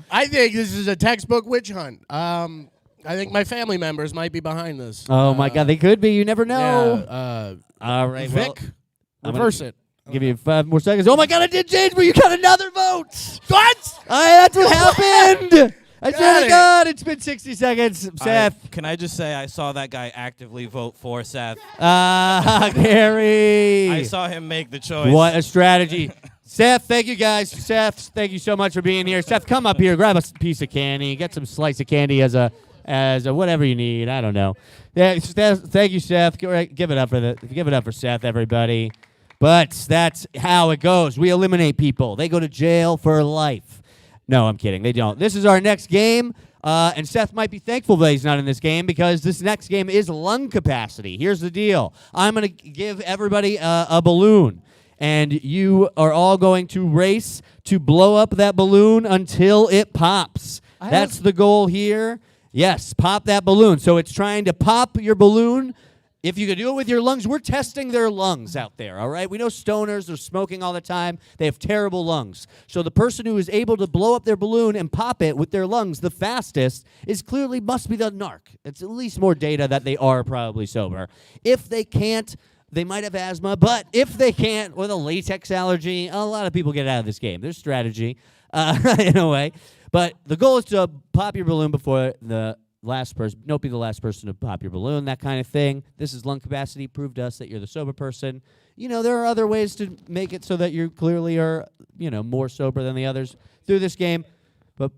E: I think this is a textbook witch hunt. I think my family members might be behind this.
A: Oh, my God. They could be. You never know.
E: Yeah,
A: All right.
E: Vic,
A: I'm
E: reverse it.
A: Give you 5 more seconds. Oh, my God. I did change, but you got another vote.
E: What?
A: That's what happened. I swear
E: Got
A: to
E: it.
A: God, it's been 60 seconds. Seth.
J: Can I just say I saw that guy actively vote for Seth.
A: Gary.
J: I saw him make the choice.
A: What a strategy. Seth, thank you guys. Seth, thank you so much for being here. Seth, come up here, grab a piece of candy, get some slice of candy as a whatever you need. I don't know. Yeah, Seth, thank you, Seth. Give it up for Seth, everybody. But that's how it goes. We eliminate people. They go to jail for life. No, I'm kidding. They don't. This is our next game. And Seth might be thankful that he's not in this game because this next game is lung capacity. Here's the deal. I'm going to give everybody a balloon. And you are all going to race to blow up that balloon until it pops. That's the goal here. Yes, pop that balloon. So it's trying to pop your balloon. If you can do it with your lungs, we're testing their lungs out there, all right? We know stoners are smoking all the time. They have terrible lungs. So the person who is able to blow up their balloon and pop it with their lungs the fastest must be the narc. It's at least more data that they are probably sober. If they can't, they might have asthma, but if they can't, with a latex allergy, a lot of people get out of this game. There's strategy in a way. But the goal is to pop your balloon before the last person. Don't be the last person to pop your balloon, that kind of thing. This is lung capacity. Prove to us that you're the sober person. You know, there are other ways to make it so that you clearly are, more sober than the others through this game. But,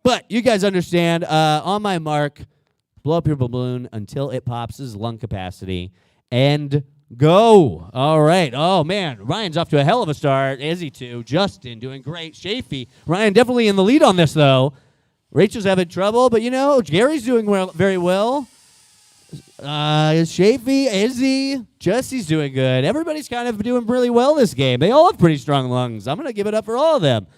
A: But you guys understand. On my mark, blow up your balloon until it pops. This is lung capacity. And go. All right. Oh, man. Ryan's off to a hell of a start. Izzy, too. Justin doing great. Shafee. Ryan definitely in the lead on this, though. Rachel's having trouble, but, Gary's doing very well. Shafee, Izzy, Jesse's doing good. Everybody's kind of doing really well this game. They all have pretty strong lungs. I'm going to give it up for all of them.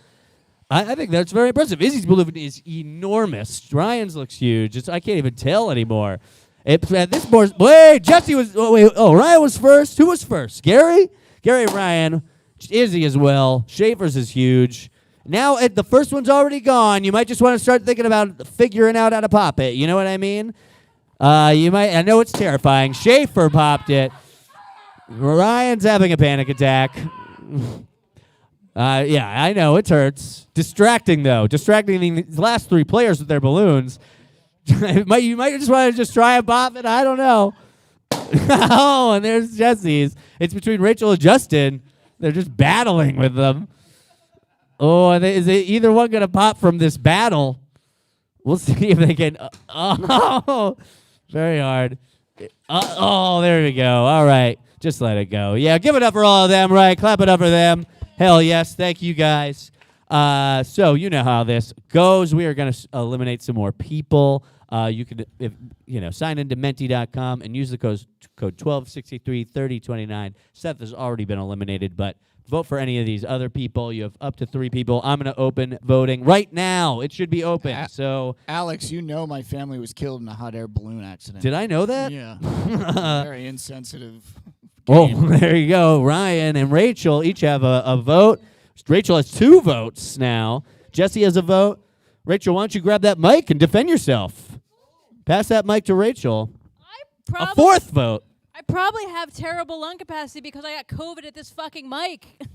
A: I think that's very impressive. Izzy's balloon is enormous. Ryan's looks huge. I can't even tell anymore. Jesse was. Ryan was first. Who was first? Garri? Garri, Ryan, Izzy as well. Shafer's is huge. Now the first one's already gone. You might just want to start thinking about figuring out how to pop it. You know what I mean? You might. I know it's terrifying. Shafer popped it. Ryan's having a panic attack. Yeah, I know it hurts. Distracting though. Distracting the last 3 players with their balloons. You might just want to just try and pop it. I don't know. Oh, and there's Jesse's. It's between Rachael and Justin. They're just battling with them. Oh, and is either one going to pop from this battle? We'll see if they can. Very hard. There we go. All right. Just let it go. Yeah, give it up for all of them, right? Clap it up for them. Hell yes. Thank you, guys. So you know how this goes. We are going to eliminate some more people. You can sign into menti.com and use the code 12633029. Seth has already been eliminated, but vote for any of these other people. You have up to 3 people. I'm going to open voting right now. It should be open. So,
C: Alex, my family was killed in a hot air balloon accident.
A: Did I know that?
C: Yeah. Very insensitive.
A: Oh, there you go. Ryan and Rachel each have a vote. Rachel has 2 votes now. Jesse has a vote. Rachel, why don't you grab that mic and defend yourself? Pass that mic to Rachel. A 4th vote.
F: I probably have terrible lung capacity because I got COVID at this fucking mic. It's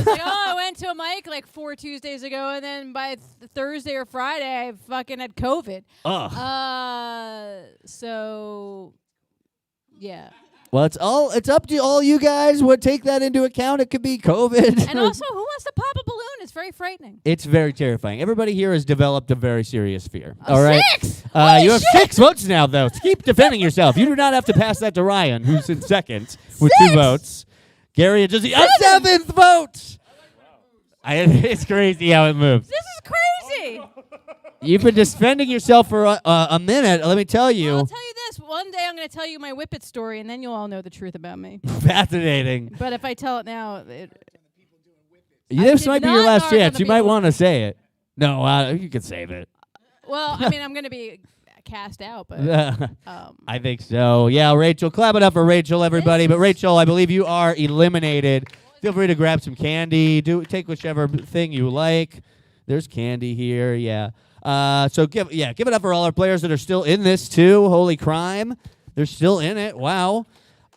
F: like, I went to a mic like 4 Tuesdays ago, and then by Thursday or Friday, I fucking had COVID. So, yeah.
A: Well, it's up to all you guys. Take that into account. It could be COVID.
F: And also, who wants to pop a balloon? It's very frightening.
A: It's very terrifying. Everybody here has developed a very serious fear. All right.
F: 6!
A: You have 6 votes now, though. Keep defending yourself. You do not have to pass that to Ryan, who's in second with 2 votes. Garri and Jesse, a 7th vote. It's crazy how it moves.
F: This is crazy.
A: You've been defending yourself for a minute. Let me tell you.
F: Well, I'll tell you this. One day I'm going to tell you my Whippet story, and then you'll all know the truth about me.
A: Fascinating.
F: But if I tell it now,
A: this might be your last chance. You might want to say it. No, you can save it.
F: Well, I mean, I'm going to be cast out, but
A: I think so. Yeah, Rachel. Clap it up for Rachel, everybody. But Rachel, I believe you are eliminated. Feel free to grab some candy. Take whichever thing you like. There's candy here. Yeah. So give it up for all our players that are still in this too. Holy crime, they're still in it. Wow.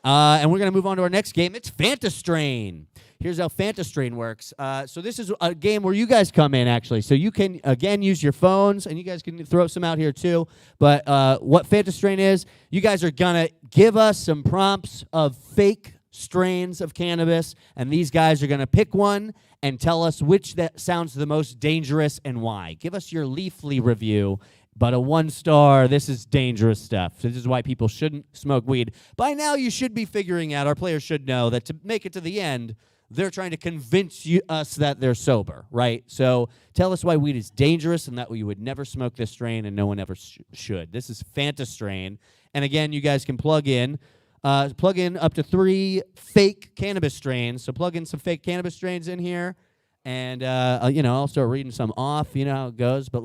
A: And we're gonna move on to our next game. It's Fantastrain. Here's how Fantastrain works. So this is a game where you guys come in, actually. So you can, again, use your phones, and you guys can throw some out here, too. But what Fantastrain is, you guys are going to give us some prompts of fake strains of cannabis, and these guys are going to pick one and tell us which that sounds the most dangerous and why. Give us your Leafly review. But a 1-star, this is dangerous stuff. This is why people shouldn't smoke weed. By now, you should be figuring out, our players should know, that to make it to the end, they're trying to convince us that they're sober, right? So tell us why weed is dangerous and that we would never smoke this strain and no one ever should. This is Fantastrain. And again, you guys can plug in up to 3 fake cannabis strains. So plug in some fake cannabis strains in here. And, I'll start reading some off. You know how it goes. But,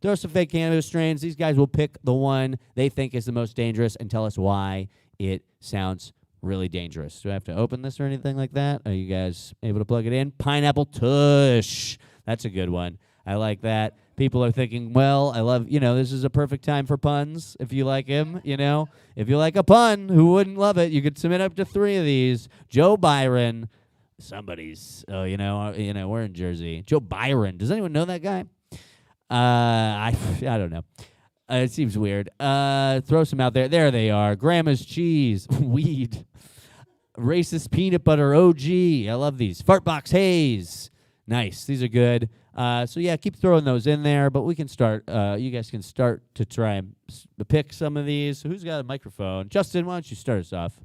A: throw some fake cannabis strains. These guys will pick the one they think is the most dangerous and tell us why it sounds really dangerous. Do I have to open this or anything like that? Are you guys able to plug it in? Pineapple Tush. That's a good one. I like that. People are thinking, well, I love, this is a perfect time for puns. If you like him, if you like a pun, who wouldn't love it? You could submit up to 3 of these. Joe Byron. Somebody's, we're in Jersey. Joe Byron. Does anyone know that guy? I don't know. It seems weird. Throw some out there. There they are. Grandma's cheese. Weed. Racist peanut butter OG. I love these. Fartbox Haze. Nice. These are good. Keep throwing those in there. But we can start. You guys can start to try and pick some of these. So who's got a microphone? Justin, why don't you start us off?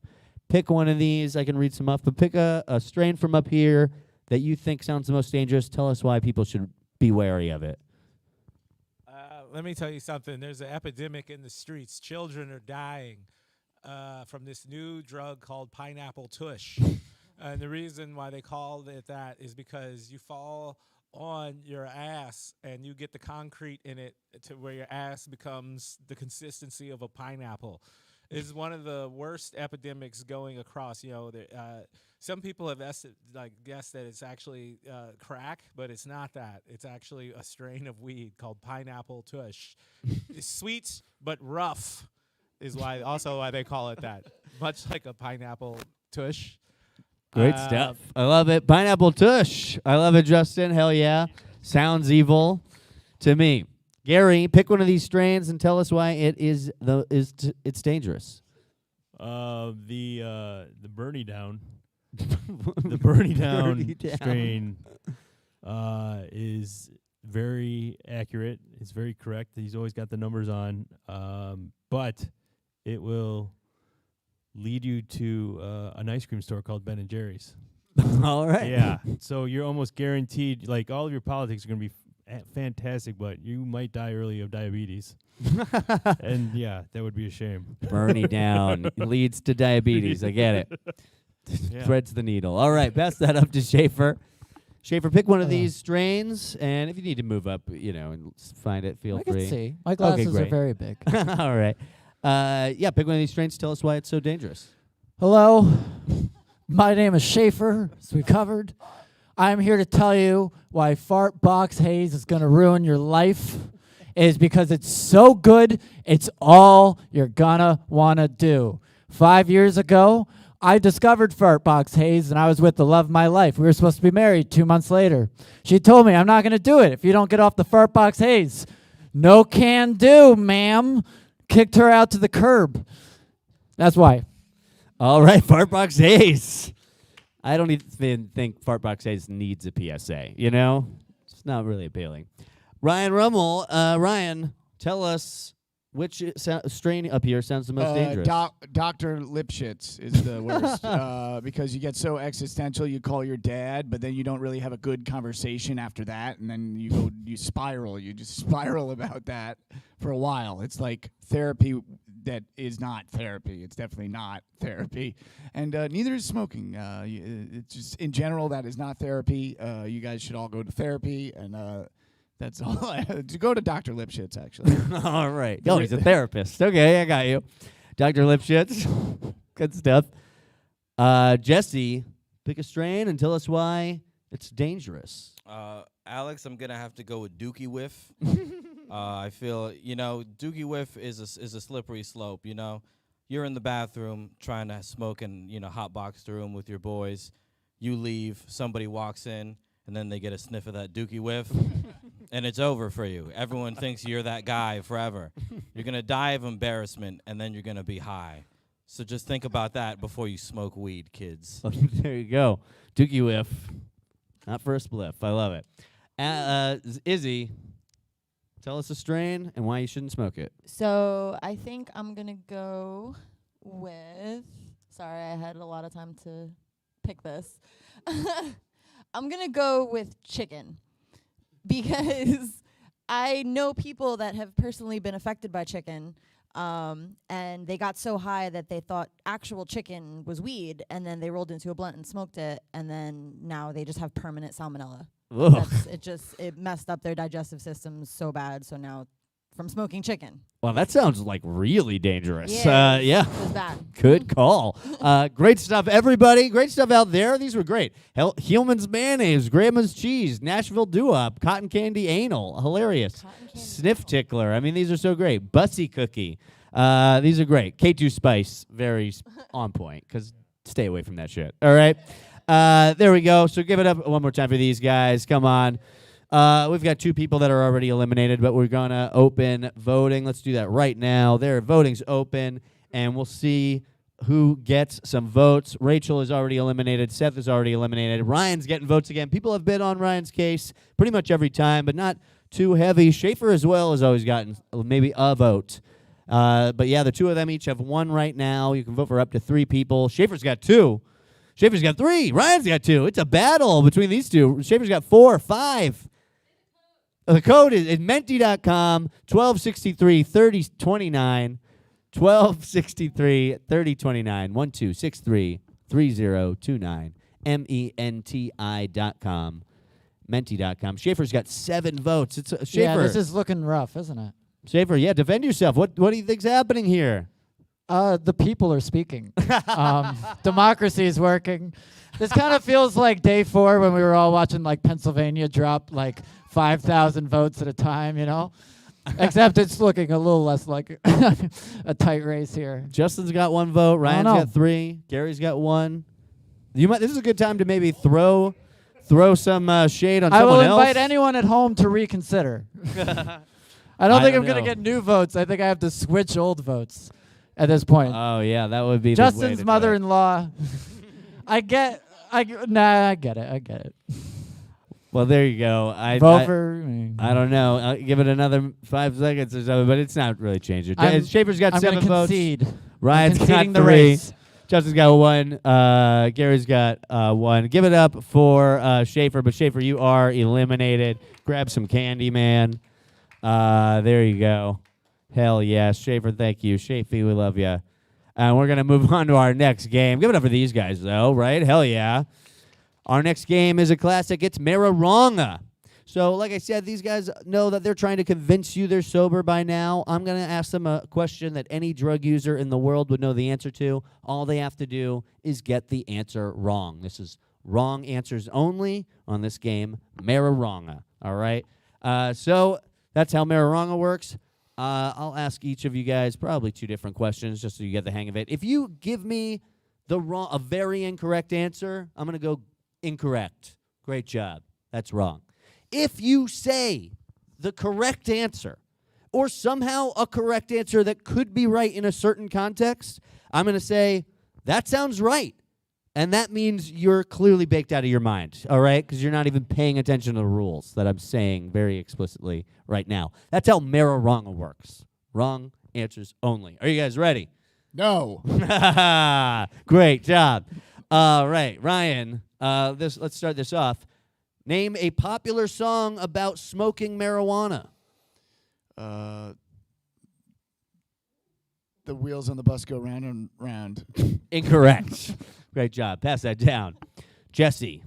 A: Pick one of these. I can read some off. But pick a strain from up here that you think sounds the most dangerous. Tell us why people should be wary of it.
G: Let me tell you something. There's an epidemic in the streets. Children are dying from this new drug called pineapple tush. And the reason why they called it that is because you fall on your ass and you get the concrete in it to where your ass becomes the consistency of a pineapple. It's one of the worst epidemics going across. Some people have guessed that it's actually crack, but it's not that. It's actually a strain of weed called pineapple tush. It's sweet but rough is why they call it that. Much like a pineapple tush.
A: Great stuff. I love it. Pineapple tush. I love it, Justin. Hell yeah. Sounds evil to me. Garri, pick one of these strains and tell us why it's dangerous.
H: The Bernie Down. The Bernie Down strain is very accurate. It's very correct. He's always got the numbers on. But it will lead you to an ice cream store called Ben & Jerry's.
A: All right.
H: Yeah. So you're almost guaranteed, all of your politics are going to be fantastic, but you might die early of diabetes. And, yeah, that would be a shame.
A: Bernie Down leads to diabetes. I get it.
H: Yeah.
A: Threads the needle. All right. Pass that up to Shafer. Shafer, pick one of these strains, and if you need to move up, and find it, feel free.
D: I can see. My glasses are very big.
A: All right. Pick one of these strains. Tell us why it's so dangerous.
D: Hello. My name is Shafer, as we covered. I'm here to tell you why Fart Box Haze is going to ruin your life. Is because it's so good, it's all you're going to want to do. 5 years ago, I discovered Fart Box Haze, and I was with the love of my life. We were supposed to be married 2 months later. She told me, I'm not going to do it if you don't get off the Fart Box Haze. No can do, ma'am. Kicked her out to the curb. That's why.
A: All right, Fartbox Haze. I don't even think Fartbox Haze needs a PSA, It's not really appealing. Ryan Rummel, Ryan, tell us which strain up here sounds the most dangerous.
C: Dr. Lipschitz is the worst because you get so existential, you call your dad, but then you don't really have a good conversation after that, and then you spiral. You just spiral about that for a while. It's like therapy that is not therapy. It's definitely not therapy. And neither is smoking. It's just, in general, that is not therapy. You guys should all go to therapy, and That's all. To go to Dr. Lipschitz, actually.
A: All right. Oh, he's a therapist. Okay, I got you. Dr. Lipschitz. Good stuff. Jesse, pick a strain and tell us why it's dangerous.
J: Alex, I'm gonna have to go with Dookie Whiff. I feel, Dookie Whiff is a slippery slope. You're in the bathroom trying to smoke and hot box the room with your boys. You leave, somebody walks in, and then they get a sniff of that Dookie Whiff, and it's over for you. Everyone thinks you're that guy forever. You're gonna die of embarrassment, and then you're gonna be high. So just think about that before you smoke weed, kids.
A: There you go. Dookie Whiff. Not for a spliff. I love it. Izzy, tell us a strain and why you shouldn't smoke it.
I: So I think I'm going to go with... Sorry, I had a lot of time to pick this. I'm going to go with chicken because I know people that have personally been affected by chicken, and they got so high that they thought actual chicken was weed, and then they rolled into a blunt and smoked it, and then now they just have permanent salmonella. It messed up their digestive systems so bad, so now from smoking chicken.
A: Well, that sounds like really dangerous.
I: Yeah.
A: Yeah.
I: It was bad.
A: Good call. Great stuff, everybody. Great stuff out there. These were great. Hellman's mayonnaise, Grandma's cheese, Nashville doo-wop, cotton candy anal, hilarious. Sniff tickler. I mean, these are so great. Bussy cookie. These are great. K2 spice, very on point. Because stay away from that shit. All right. There we go. So give it up one more time for these guys. Come on. We've got 2 people that are already eliminated, but we're going to open voting. Let's do that right now. There, voting's open, and we'll see who gets some votes. Rachel is already eliminated. Seth is already eliminated. Ryan's getting votes again. People have bid on Ryan's case pretty much every time, but not too heavy. Shafer as well has always gotten maybe a vote. But, yeah, the 2 of them each have 1 right now. You can vote for up to 3 people. Shafer's got 2. Shafer's got 3. Ryan's got 2. It's a battle between these 2. Shafer's got 4, 5. The code is menti.com, 1263 3029, 1263 3029, 1263 3029, menti.com, menti.com. Shafer's got 7 votes. It's Shafer.
D: Yeah, this is looking rough, isn't it?
A: Shafer, yeah, defend yourself. What do you think's happening here?
D: The people are speaking. Democracy is working. This kind of feels like day 4 when we were all watching Pennsylvania drop 5,000 votes at a time, Except it's looking a little less like a tight race here.
A: Justin's got 1 vote. Ryan's got 3. Gary's got 1. This is a good time to maybe throw some shade on someone else.
D: I will invite anyone at home to reconsider. I don't think I'm going to get new votes. I think I have to switch old votes at this point.
A: Oh, yeah, that would be
D: Justin's
A: the way
D: mother-in-law. I get it.
A: Well, there you go.
D: Vote for me.
A: I don't know. I'll give it another 5 seconds or something, but it's not really changing. Shafer's got 7 votes.
D: Concede.
A: Ryan's got 3.
D: Race.
A: Justin's got 1. Gary's got 1. Give it up for Shafer, but Shafer, you are eliminated. Grab some candy, man. There you go. Hell yeah. Shafer, thank you. Shafy, we love you. And we're going to move on to our next game. Give it up for these guys, though, right? Hell yeah. Our next game is a classic. It's Marijuana. So, like I said, these guys know that they're trying to convince you they're sober by now. I'm going to ask them a question that any drug user in the world would know the answer to. All they have to do is get the answer wrong. This is wrong answers only on this game, Marijuana. All right? So that's how Marijuana works. I'll ask each of you guys probably 2 different questions just so you get the hang of it. If you give me a very incorrect answer, I'm going to go incorrect. Great job. That's wrong. If you say the correct answer or somehow a correct answer that could be right in a certain context, I'm going to say, that sounds right. And that means you're clearly baked out of your mind, all right? Because you're not even paying attention to the rules that I'm saying very explicitly right now. That's how Marijuana works. Wrong answers only. Are you guys ready?
C: No.
A: Great job. All right, Ryan, let's start this off. Name a popular song about smoking marijuana.
C: The wheels on the bus go round and round.
A: Incorrect. Great job. Pass that down. Jesse,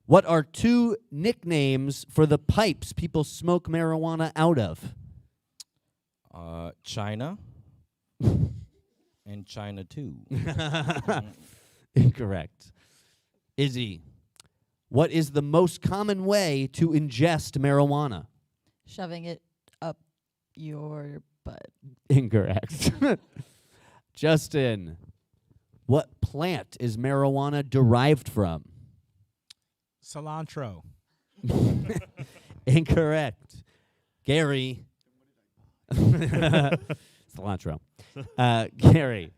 A: What are two nicknames for the pipes people smoke marijuana out of?
J: China and China 2.
A: Incorrect. Izzy, what is the most common way to ingest marijuana?
I: Shoving it up your butt.
A: Incorrect. Justin, what plant is marijuana derived from?
G: Cilantro.
A: Incorrect. Garri. Cilantro. Garri,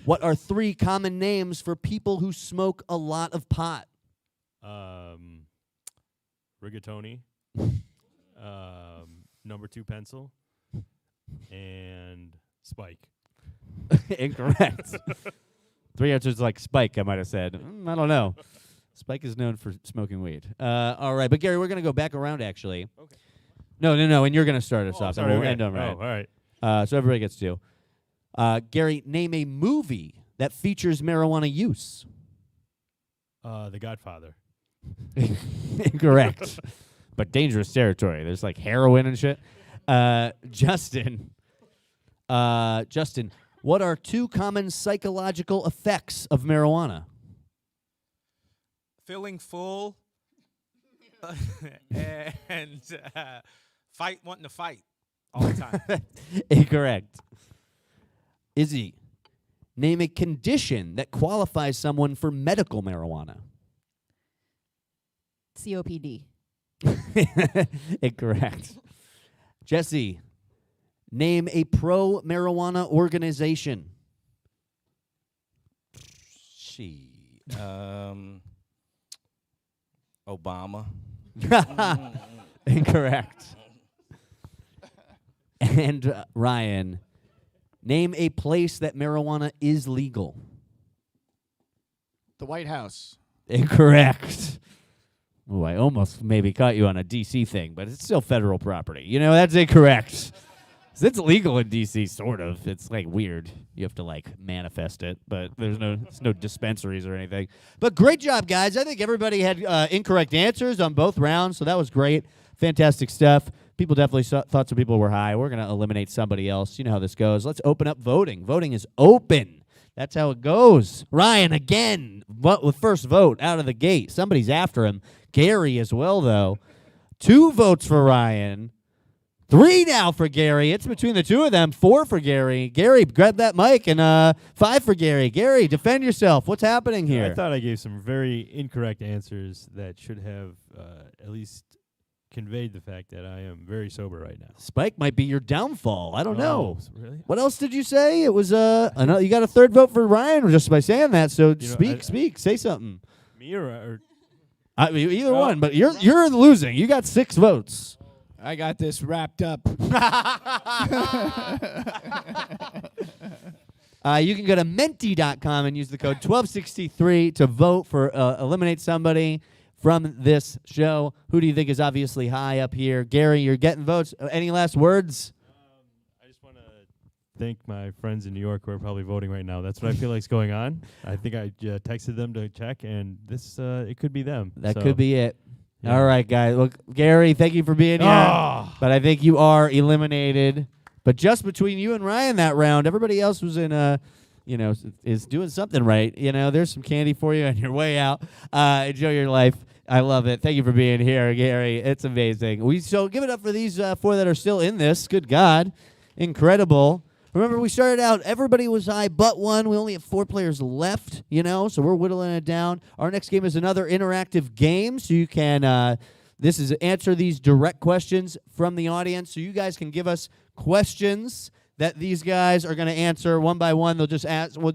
A: what are three common names for people who smoke a lot of pot?
H: Rigatoni, number 2 pencil, and Spike.
A: Incorrect. Three answers like Spike, I might have said. I don't know. Spike is known for smoking weed. All right, but Garri, we're going to go back around, actually.
H: Okay.
A: No, and you're going to start us off, and we'll end on right.
H: Oh, all right.
A: So everybody gets to. Garri, name a movie that features marijuana use.
H: The Godfather.
A: Incorrect. But dangerous territory. There's like heroin and shit. Justin, what are two common psychological effects of marijuana?
G: Feeling full and wanting to fight all the time.
A: Incorrect. Izzy, name a condition that qualifies someone for medical marijuana.
I: COPD.
A: Incorrect. Jesse, name a pro-marijuana organization.
J: Obama.
A: Incorrect. And Ryan, name a place that marijuana is legal.
C: The White House.
A: Incorrect. Oh, I almost maybe caught you on a D.C. thing, but it's still federal property. You know, that's incorrect. It's legal in D.C., sort of. It's, like, weird. You have to, like, manifest it, but there's no dispensaries or anything. But great job, guys. I think everybody had incorrect answers on both rounds, so that was great. Fantastic stuff. People definitely thought some people were high. We're going to eliminate somebody else. You know how this goes. Let's open up voting. Voting is open. That's how it goes. Ryan, again, with first vote out of the gate. Somebody's after him. Garri as well, though. 2 votes for Ryan. 3 now for Garri. It's between the two of them. 4 for Garri. Garri, grab that mic, and 5 for Garri. Garri, defend yourself. What's happening here?
H: I thought I gave some very incorrect answers that should have at least conveyed the fact that I am very sober right now.
A: Spike might be your downfall. I don't know.
H: Really?
A: What else did you say? It was you got a 3rd vote for Ryan just by saying that. So speak, say something.
H: Me or
A: I mean, either one, but you're losing. You got 6 votes.
C: I got this wrapped up.
A: You can go to menti.com and use the code 1263 to vote for eliminate somebody from this show. Who do you think is obviously high up here? Garri, you're getting votes. Any last words?
H: I just want to thank my friends in New York who are probably voting right now. That's what I feel like is going on. I think I texted them to check, and this it could be them.
A: That
H: So,
A: could be it.
H: yeah.
A: All right, guys. Look, Garri, thank you for being here. But I think you are eliminated. But just between you and Ryan that round, everybody else was in is doing something right. You know, there's some candy for you on your way out. Enjoy your life. I love it. Thank you for being here, Garri. It's amazing. So give it up for these 4 that are still in this. Good God. Incredible. Remember, we started out, everybody was high but one. We only have 4 players left, so we're whittling it down. Our next game is another interactive game, so you can answer these direct questions from the audience. So you guys can give us questions that these guys are going to answer one by one. They'll just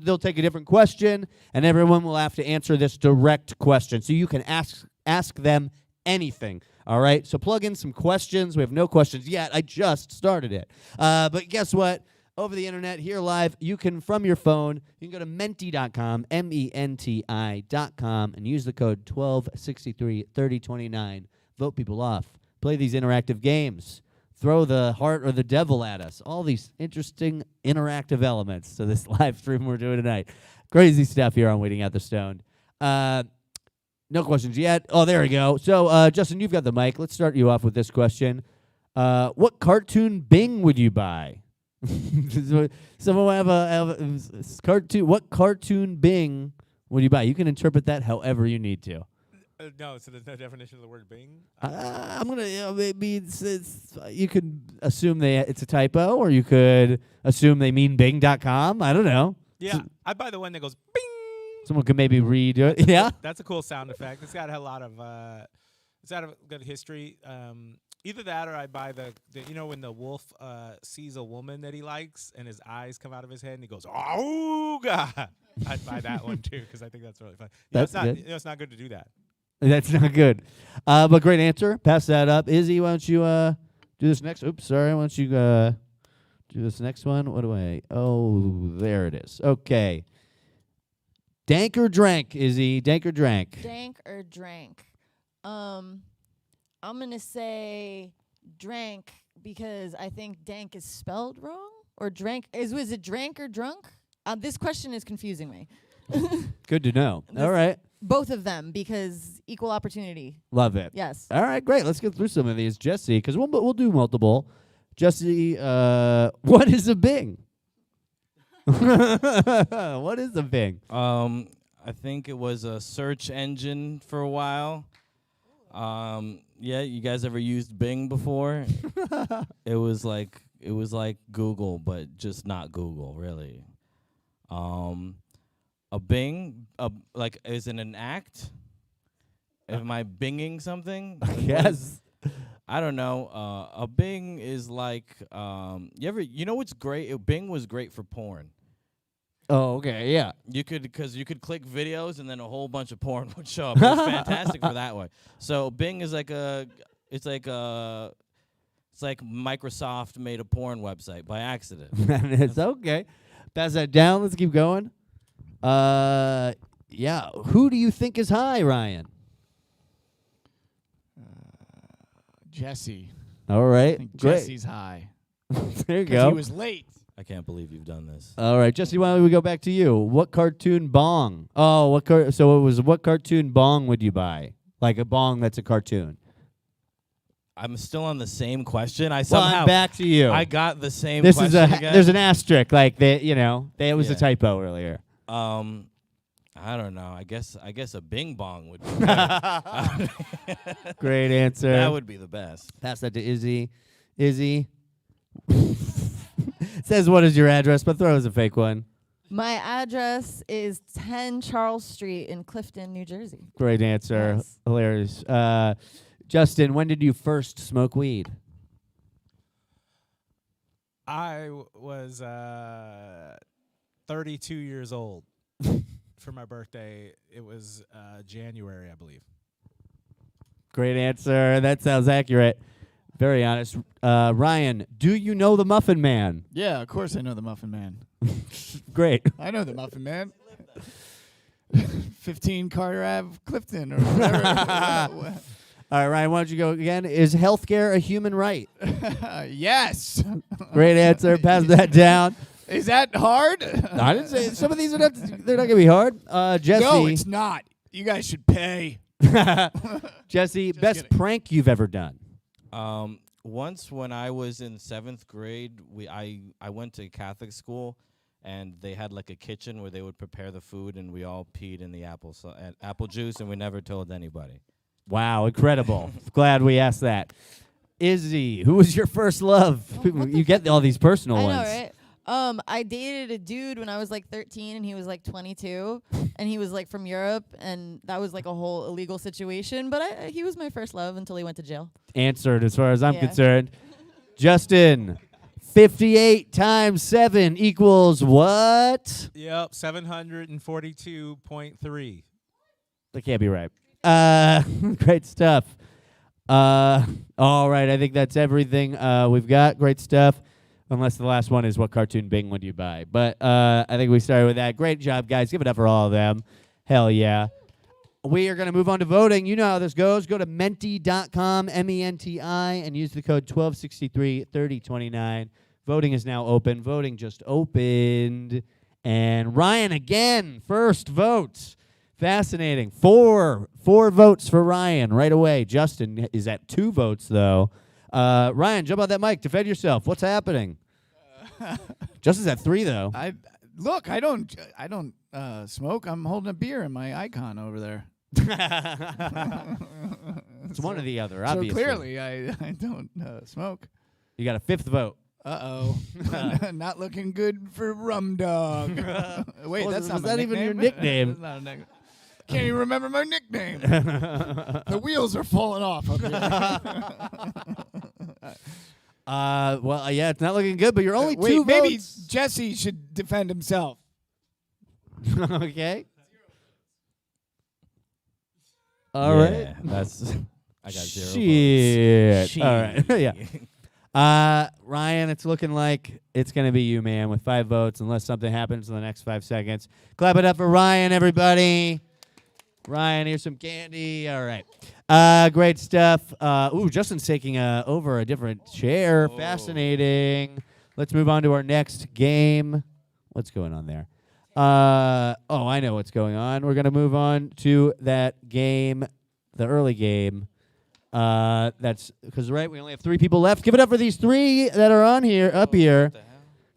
A: they'll take a different question, and everyone will have to answer this direct question. So you can ask them anything. All right? So plug in some questions. We have no questions yet. I just started it. But guess what? Over the internet, here live, you can, from your phone, you can go to menti.com, menti.com, and use the code 12633029. Vote people off. Play these interactive games. Throw the heart or the devil at us. All these interesting interactive elements to this live stream we're doing tonight. Crazy stuff here on Waiting at the Stone. No questions yet. Oh, there we go. So, Justin, you've got the mic. Let's start you off with this question. What cartoon Bing would you buy? Someone have a cartoon. What cartoon Bing would you buy? You can interpret that however you need to.
G: No, so there's no definition of the word Bing?
A: I'm gonna maybe you could assume it's a typo, or you could assume they mean Bing.com. I don't know.
G: Yeah, I buy the one that goes Bing.
A: Someone could maybe redo it. Yeah,
G: That's a cool sound effect. It's got a lot of it's got a good history. Either that, or I buy the when the wolf sees a woman that he likes and his eyes come out of his head and he goes, "Oh God!" I'd buy that one too because I think that's really fun.
A: That's
G: it's not,
A: good.
G: It's not good to do that.
A: That's not good. But great answer. Pass that up. Izzy, why don't you do this next? Oops, sorry. Why don't you do this next one? What do I? Oh, there it is. Okay. Dank or drank, Izzy? Dank or drank?
I: Dank or drank? I'm gonna say drank because I think dank is spelled wrong. Or drank was it drank or drunk? This question is confusing me.
A: Good to know. All right.
I: Both of them because equal opportunity.
A: Love it.
I: Yes.
A: All right, great. Let's get through some of these. Jesse, because we'll do multiple. Jesse, what is a Bing? What is a Bing?
J: I think it was a search engine for a while. Yeah, you guys ever used Bing before? It was like Google, but just not Google, really. A Bing, like, is it an act? Am I binging something?
A: Yes.
J: I don't know. A Bing is like, you know what's great? Bing was great for porn.
A: Oh, okay, yeah.
J: Because you could click videos and then a whole bunch of porn would show up. It was fantastic for that way. So Bing is like it's like Microsoft made a porn website by accident.
A: It's okay. Pass that down. Let's keep going. Yeah. Who do you think is high, Ryan?
C: Jesse.
A: All right.
C: I think
A: Great.
C: Jesse's high.
A: There you
C: 'Cause
A: go.
C: he was late.
J: I can't believe you've done this.
A: All right, Jesse, why don't we go back to you? What cartoon bong? Oh, so it was what cartoon bong would you buy? Like a bong that's a cartoon.
J: I'm still on the same question.
A: Well, I'm back to you.
J: I got the same
A: This
J: question
A: is
J: again.
A: there's an asterisk, like it was a
J: Yeah.
A: typo earlier.
J: I don't know. I guess a Bing bong would be better.
A: Great answer.
J: That would be the best.
A: Pass that to Izzy. Izzy. Says, what is your address, but throw us a fake one.
I: My address is 10 Charles Street in Clifton, New Jersey.
A: Great answer.
I: Yes.
A: Hilarious. Justin, when did you first smoke weed?
G: I was 32 years old for my birthday. It was January, I believe.
A: Great answer. That sounds accurate. Very honest. Ryan, do you know the Muffin Man?
C: Yeah, of course I know the Muffin Man.
A: Great.
C: I know the Muffin Man. 15 Carter Ave, Clifton, or whatever.
A: All right, Ryan, why don't you go again? Is healthcare a human right?
C: Yes.
A: Great answer. Pass that down.
C: Is that hard?
A: I didn't say some of these are they're not going to be hard. Jesse.
C: No, it's not. You guys should pay.
A: Jesse,
C: Just
A: best
C: kidding.
A: prank you've ever done.
J: Once when I was in 7th grade, I went to Catholic school, and they had like a kitchen where they would prepare the food, and we all peed in the apple juice, and we never told anybody.
A: Wow, incredible. Glad we asked that. Izzy, who was your first love? You get all these personal
I: I
A: ones.
I: know, right? I dated a dude when I was like 13 and he was like 22 and he was like from Europe and that was like a whole illegal situation. But he was my first love until he went to jail.
A: Answered as far as I'm
I: Yeah.
A: concerned. Justin, 58 times 7 equals what?
G: Yep, 742.3.
A: That can't be right. Great stuff. All right, I think that's everything we've got. Great stuff. Unless the last one is what cartoon Bing would you buy. But I think we started with that. Great job, guys. Give it up for all of them. Hell yeah. We are going to move on to voting. You know how this goes. Go to menti.com, M-E-N-T-I, and use the code 1263-3029. Voting is now open. Voting just opened. And Ryan again, first vote. Fascinating. Four votes for Ryan right away. Justin is at 2 votes, though. Ryan, jump on that mic. Defend yourself. What's happening? Justin's at 3, though.
C: I don't smoke. I'm holding a beer in my icon over there.
A: It's one or the other,
C: So
A: obviously.
C: clearly, I don't smoke.
A: You got a 5th vote.
C: Uh-oh. Not looking good for Rum Dog. Wait,
A: Was
C: that's not my
A: that even your
C: nickname?
A: nickname?
C: That's not a nickname. Can't even remember my nickname. The wheels are falling off up here.
A: Yeah, it's not looking good, but you're only 2
C: Wait, maybe
A: votes.
C: Jesse should defend himself.
A: Okay. All right.
J: That's. I got 0
A: Shit.
J: votes.
A: All right. Yeah. Ryan, it's looking like it's going to be you, man, with 5 votes, unless something happens in the next 5 seconds. Clap it up for Ryan, everybody. Ryan, here's some candy. All right. Great stuff. Justin's taking over a different chair. Fascinating. Let's move on to our next game. What's going on there? I know what's going on. We're going to move on to that game, the early game. That's because, right, we only have 3 people left. Give it up for these 3 that are on here, up here.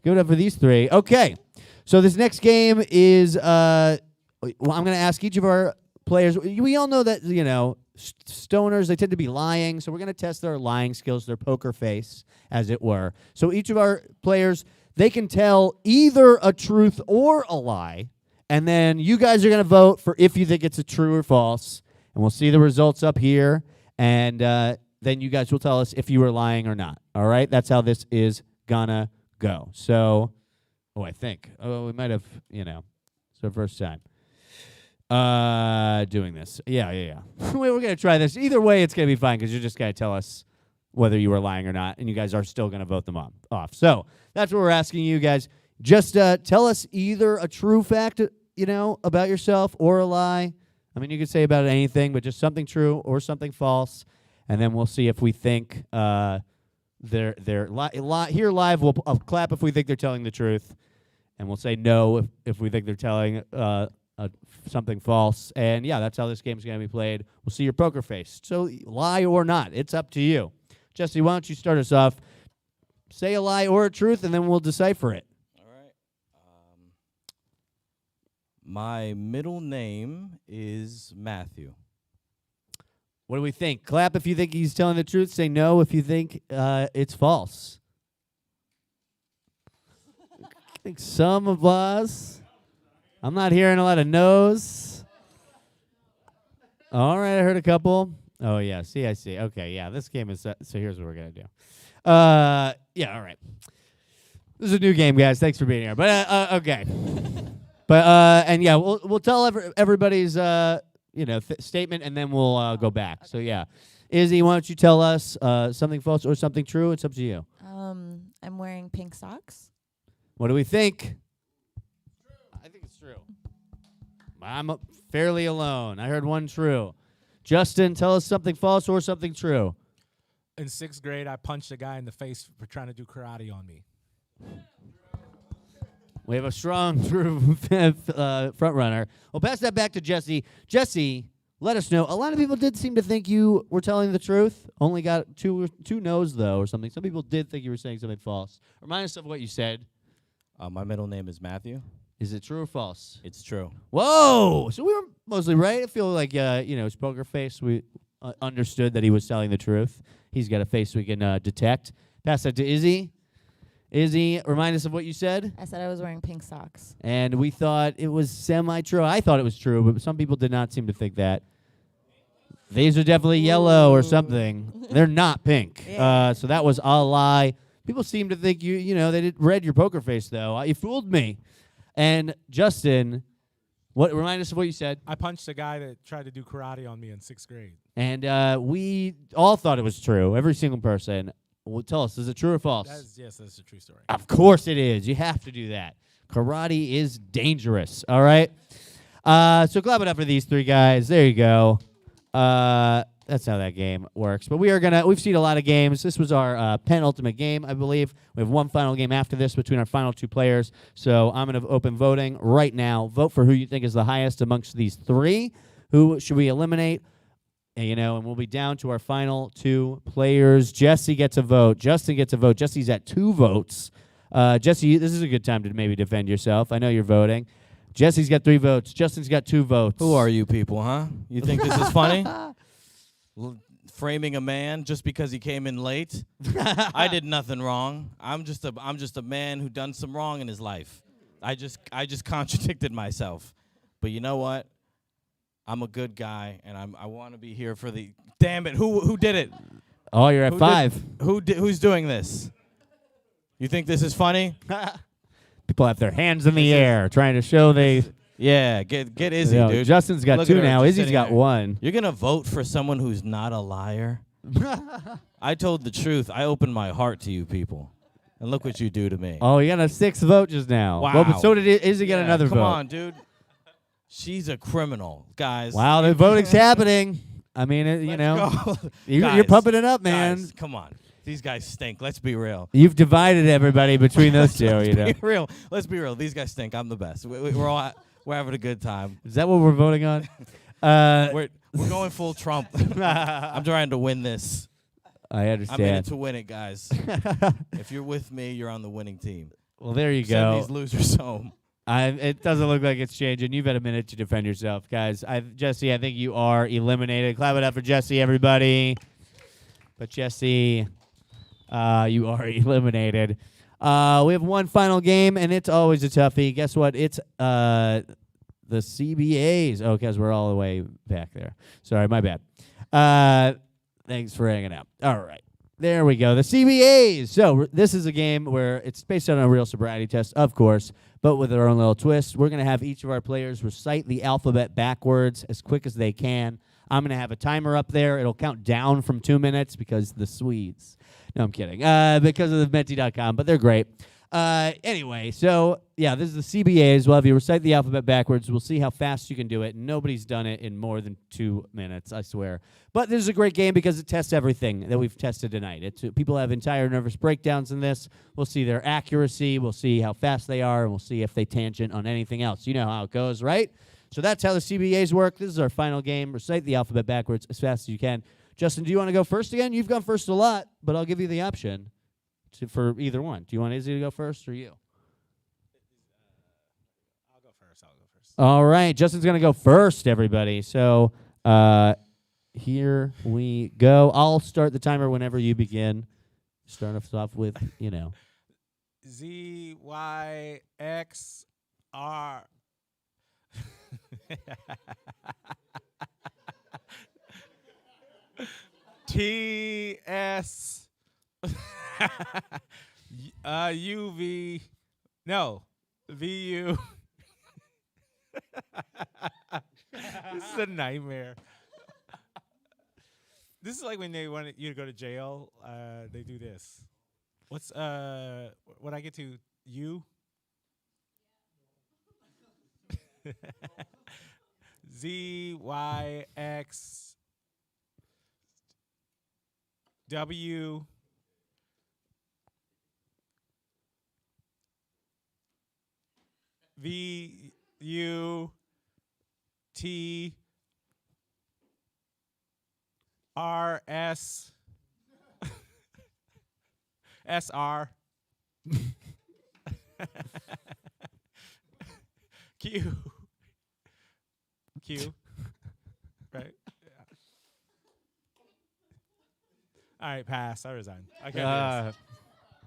A: Give it up for these 3. Okay. So this next game is, I'm going to ask each of our players. We all know that, stoners, they tend to be lying. So we're going to test their lying skills, their poker face, as it were. So each of our players, they can tell either a truth or a lie. And then you guys are going to vote for if you think it's a true or false. And we'll see the results up here. And then you guys will tell us if you were lying or not. All right? That's how this is gonna go. So, I think. We might have, it's our first time doing this. Yeah. We're going to try this. Either way, it's going to be fine because you're just going to tell us whether you were lying or not, and you guys are still going to vote them off. So that's what we're asking you guys. Just tell us either a true fact, about yourself or a lie. I mean, you could say about anything, but just something true or something false, and then we'll see if we think they're here live. We'll clap if we think they're telling the truth, and we'll say no if we think they're telling something false. And yeah, that's how this game's going to be played. We'll see your poker face. So lie or not, it's up to you. Jesse, why don't you start us off? Say a lie or a truth, and then we'll decipher it.
J: My middle name is Matthew.
A: What do we think? Clap if you think he's telling the truth. Say no if you think it's false. I think some of us. I'm not hearing a lot of no's. All right, I heard a couple. Oh, yeah. See, I see. Okay, yeah, this game is... so here's what we're going to do. Yeah, all right. This is a new game, guys. Thanks for being here. But, okay. But and yeah, we'll tell everybody's statement, and then we'll go back. So yeah, Izzy, why don't you tell us something false or something true? It's up to you.
I: I'm wearing pink socks.
A: What do we think? I think it's true. I'm fairly alone. I heard one true. Justin, tell us something false or something true.
G: In 6th grade, I punched a guy in the face for trying to do karate on me.
A: We have a strong front runner. We'll pass that back to Jesse. Jesse, let us know. A lot of people did seem to think you were telling the truth. Only got two no's, though, or something. Some people did think you were saying something false. Remind us of what you said.
J: My middle name is Matthew.
A: Is it true or false?
J: It's true.
A: Whoa! So we were mostly right. I feel like, his poker face, we understood that he was telling the truth. He's got a face we can detect. Pass that to Izzy. Izzy, remind us of what you said.
I: I said I was wearing pink socks.
A: And we thought it was semi-true. I thought it was true, but some people did not seem to think that. These are definitely yellow or something. They're not pink.
I: Yeah.
A: So that was a lie. People seem to think they read your poker face, though. You fooled me. And Justin, remind us of what you said.
G: I punched a guy that tried to do karate on me in 6th grade.
A: And we all thought it was true. Every single person. Well, tell us, is it true or false?
G: Yes, that's a true story.
A: Of course it is. You have to do that. Karate is dangerous. All right? So clap it up for these 3 guys. There you go. that's how that game works. But we've seen a lot of games. This was our penultimate game, I believe. We have one final game after this between our final two players. So I'm going to open voting right now. Vote for who you think is the highest amongst these three. Who should we eliminate? And we'll be down to our final two players. Jesse gets a vote. Justin gets a vote. Jesse's at 2 votes. Jesse, this is a good time to maybe defend yourself. I know you're voting. Jesse's got 3 votes. Justin's got 2 votes.
J: Who are you people, huh? You think this is funny? Framing a man just because he came in late? I did nothing wrong. I'm just a man who done some wrong in his life. I just contradicted myself. But you know what? I'm a good guy, and I want to be here for the. Damn it! Who did it?
A: Oh, you're at 5.
J: Who's doing this? You think this is funny?
A: People have their hands in the air trying to show they.
J: Yeah, get Izzy, dude.
A: Justin's got
J: Look
A: 2
J: at her
A: now.
J: just
A: Izzy's got
J: sitting there.
A: 1.
J: You're gonna vote for someone who's not a liar? I told the truth. I opened my heart to you people, and look what you do to me.
A: Oh, you got a 6th vote just now.
J: Wow.
A: Well, but so did Izzy get another vote.
J: Come on, dude. She's a criminal, guys.
A: Wow, the voting's happening. I mean,
J: Go.
A: you're
J: Guys,
A: pumping it up, man.
J: Guys, come on. These guys stink. Let's be real.
A: You've divided everybody between those two.
J: Be real. Let's be real. These guys stink. I'm the best. We're having a good time.
A: Is that what we're voting on?
J: We're going full Trump. I'm trying to win this.
A: I understand.
J: I'm in it to win it, guys. If you're with me, you're on the winning team.
A: Well, there you
J: Send
A: go.
J: these losers home.
A: It doesn't look like it's changing. You've had a minute to defend yourself, guys. Jesse, I think you are eliminated. Clap it up for Jesse, everybody. But Jesse, you are eliminated. We have one final game, and it's always a toughie. Guess what? It's the CBAs. Oh, because we're all the way back there. Sorry, my bad. Thanks for hanging out. All right. There we go. The CBAs. So this is a game where it's based on a real sobriety test, of course, but with our own little twist. We're going to have each of our players recite the alphabet backwards as quick as they can. I'm going to have a timer up there. It'll count down from 2 minutes because the Swedes. No, I'm kidding. Because of the Menti.com, but they're great. Anyway, so, yeah, this is the CBAs. We'll have you recite the alphabet backwards. We'll see how fast you can do it. Nobody's done it in more than 2 minutes, I swear. But this is a great game because it tests everything that we've tested tonight. People have entire nervous breakdowns in this. We'll see their accuracy. We'll see how fast they are, and we'll see if they tangent on anything else. You know how it goes, right? So that's how the CBAs work. This is our final game. Recite the alphabet backwards as fast as you can. Justin, do you want to go first again? You've gone first a lot, but I'll give you the option for either one. Do you want Izzy to go first or you?
G: I'll go first.
A: All right. Justin's going to go first, everybody. So here we go. I'll start the timer whenever you begin. Start us off with,
G: Z, Y, X, R. T, S, U, V, no, V, U. This is a nightmare. This is like when they want you to go to jail. They do this. What's what I get to U? Z, Y, X, W, V, U, T, R, S, S, R, Q, Q, right? Yeah. All right, pass. I resign. I can't do this.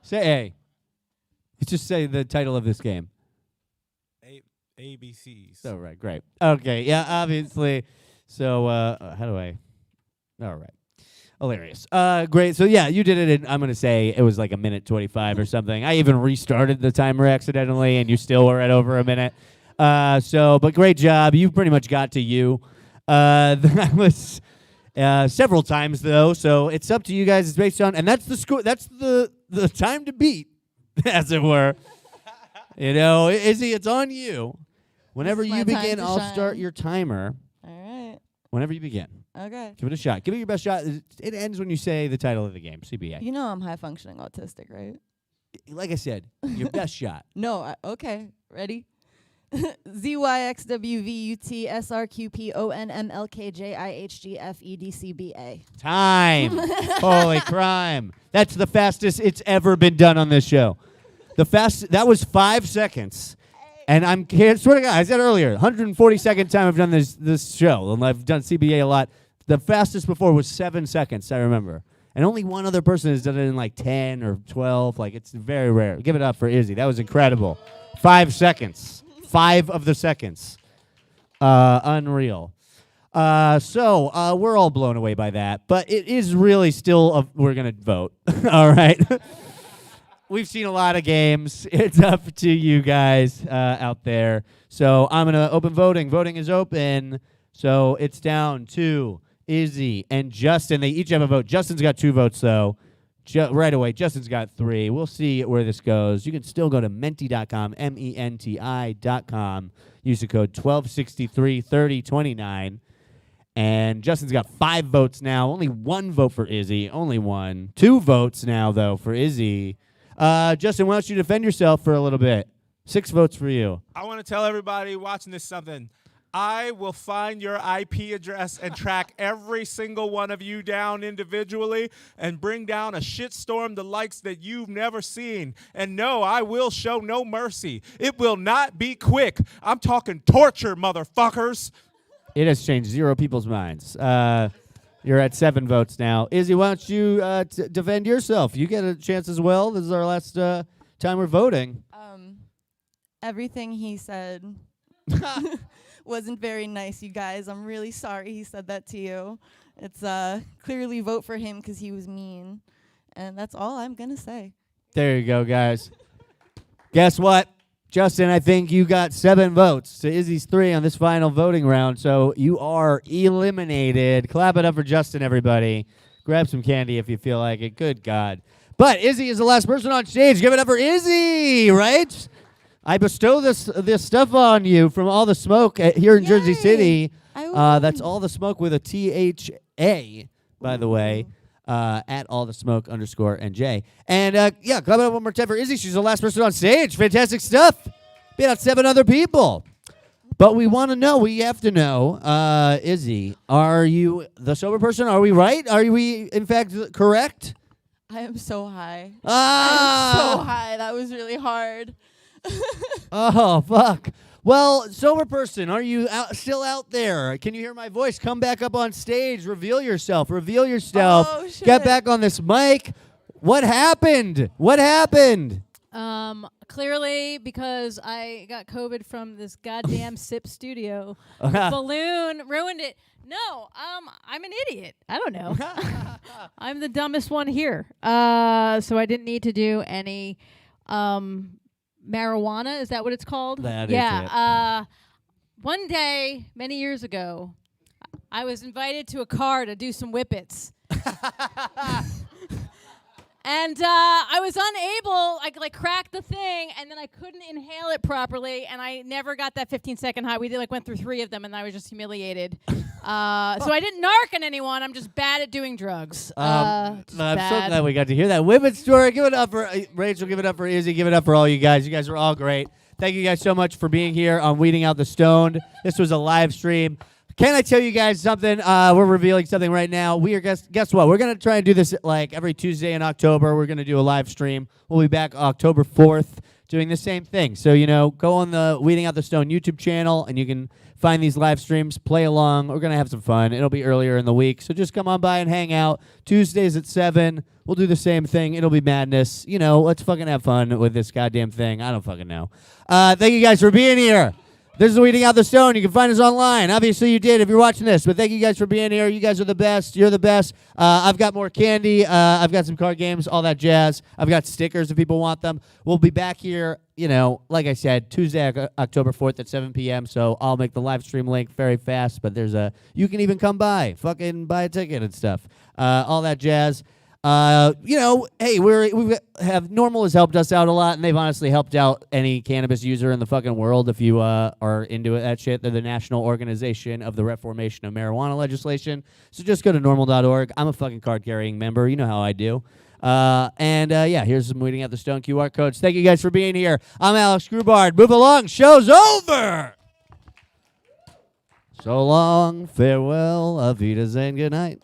A: Say A. Just say the title of this game.
G: ABCs.
A: So, right, great. Okay, yeah, obviously. So, how do I? All right. Hilarious. Great. So, yeah, you did it in, I'm going to say, it was like 1:25 or something. I even restarted the timer accidentally, and you still were at over a minute. But great job. You pretty much got to you. That was several times, though, so it's up to you guys. It's based on, and that's the score. That's the time to beat, as it were. Izzy, it's on you. Whenever you begin, I'll start your timer.
I: All right.
A: Whenever you begin.
I: Okay.
A: Give it a shot. Give it your best shot. It ends when you say the title of the game, CBA.
I: You know I'm high functioning autistic, right?
A: Like I said, your best shot.
I: No, okay. Ready? ZYXWVUTSRQPONMLKJIHGFEDCBA.
A: Time. Holy crime. That's the fastest it's ever been done on this show. That was 5 seconds. And swear to God, I said earlier, 142nd time I've done this show, and I've done CBA a lot. The fastest before was 7 seconds, I remember. And only one other person has done it in like 10 or 12. Like, it's very rare. Give it up for Izzy. That was incredible. 5 seconds. 5 of the seconds. Unreal. So we're all blown away by that. But it is really still, we're going to vote. All right. We've seen a lot of games. It's up to you guys out there. So I'm going to open voting. Voting is open. So it's down to Izzy and Justin. They each have a vote. Justin's got 2 votes, though. Right away, Justin's got 3. We'll see where this goes. You can still go to menti.com, MENTI.com. Use the code 12633029. And Justin's got 5 votes now. Only 1 vote for Izzy. Only 1. 2 votes now, though, for Izzy. Justin, why don't you defend yourself for a little bit? 6 votes for you.
G: I want to tell everybody watching this something. I will find your IP address and track every single one of you down individually and bring down a shitstorm the likes that you've never seen. And no, I will show no mercy. It will not be quick. I'm talking torture, motherfuckers.
A: It has changed 0 people's minds. You're at 7 votes now. Izzy, why don't you defend yourself? You get a chance as well. This is our last time we're voting.
I: Everything he said wasn't very nice, you guys. I'm really sorry he said that to you. It's clearly vote for him because he was mean. And that's all I'm going to say.
A: There you go, guys. Guess what? Justin, I think you got 7 votes to Izzy's 3 on this final voting round, so you are eliminated. Clap it up for Justin, everybody. Grab some candy if you feel like it. Good God. But Izzy is the last person on stage. Give it up for Izzy, right? I bestow this stuff on you from All the Smoke here in Jersey City. That's All the Smoke with a THA, by the way, at All the Smoke _NJ. And yeah, clap it up one more time for Izzy. She's the last person on stage. Fantastic stuff. Beat out 7 other people. But we want to know, we have to know, Izzy, are you the sober person? Are we right? Are we, in fact, correct?
I: I am so high. I am so high. That was really hard.
A: Oh, fuck. Well, sober person, are you still out there? Can you hear my voice? Come back up on stage. Reveal yourself. Reveal yourself.
I: Oh, shit.
A: Get back on this mic. What happened? What happened?
F: Clearly because I got COVID from this goddamn SIP studio. The balloon ruined it. No, I'm an idiot. I don't know. I'm the dumbest one here. So I didn't need to do any marijuana. Is that what it's called?
A: That is it.
F: One day, many years ago, I was invited to a car to do some whippets. And I was unable, I cracked the thing, and then I couldn't inhale it properly, and I never got that 15-second high. We went through 3 of them, and I was just humiliated. So I didn't narc on anyone. I'm just bad at doing drugs.
A: I'm so glad we got to hear that whippet story. Give it up for Rachel. Give it up for Izzy. Give it up for all you guys. You guys are all great. Thank you guys so much for being here on Weeding Out the Stoned. This was a live stream. Can I tell you guys something? We're revealing something right now. We are guess what? We're gonna try and do this like every Tuesday in October. We're gonna do a live stream. We'll be back October 4th doing the same thing. So go on the Weeding Out the Stone YouTube channel and you can find these live streams. Play along. We're gonna have some fun. It'll be earlier in the week, so just come on by and hang out. Tuesdays at 7. We'll do the same thing. It'll be madness. Let's fucking have fun with this goddamn thing. I don't fucking know. Thank you guys for being here. This is Weeding Out the Stone. You can find us online. Obviously, you did if you're watching this. But thank you guys for being here. You guys are the best. You're the best. I've got more candy. I've got some card games, all that jazz. I've got stickers if people want them. We'll be back here, like I said, Tuesday, October 4th at 7 p.m. So I'll make the live stream link very fast. But you can even come by, fucking buy a ticket and stuff. All that jazz. Hey, we have Normal has helped us out a lot, and they've honestly helped out any cannabis user in the fucking world. If you are into that shit, they're the national organization of the reformation of marijuana legislation. So just go to normal.org. I'm a fucking card-carrying member. You know how I do. Here's some Weeding Out the Stone QR codes. Thank you guys for being here. I'm Alex Grubard. Move along. Show's over. So long. Farewell. Auf Wiedersehen. Good night.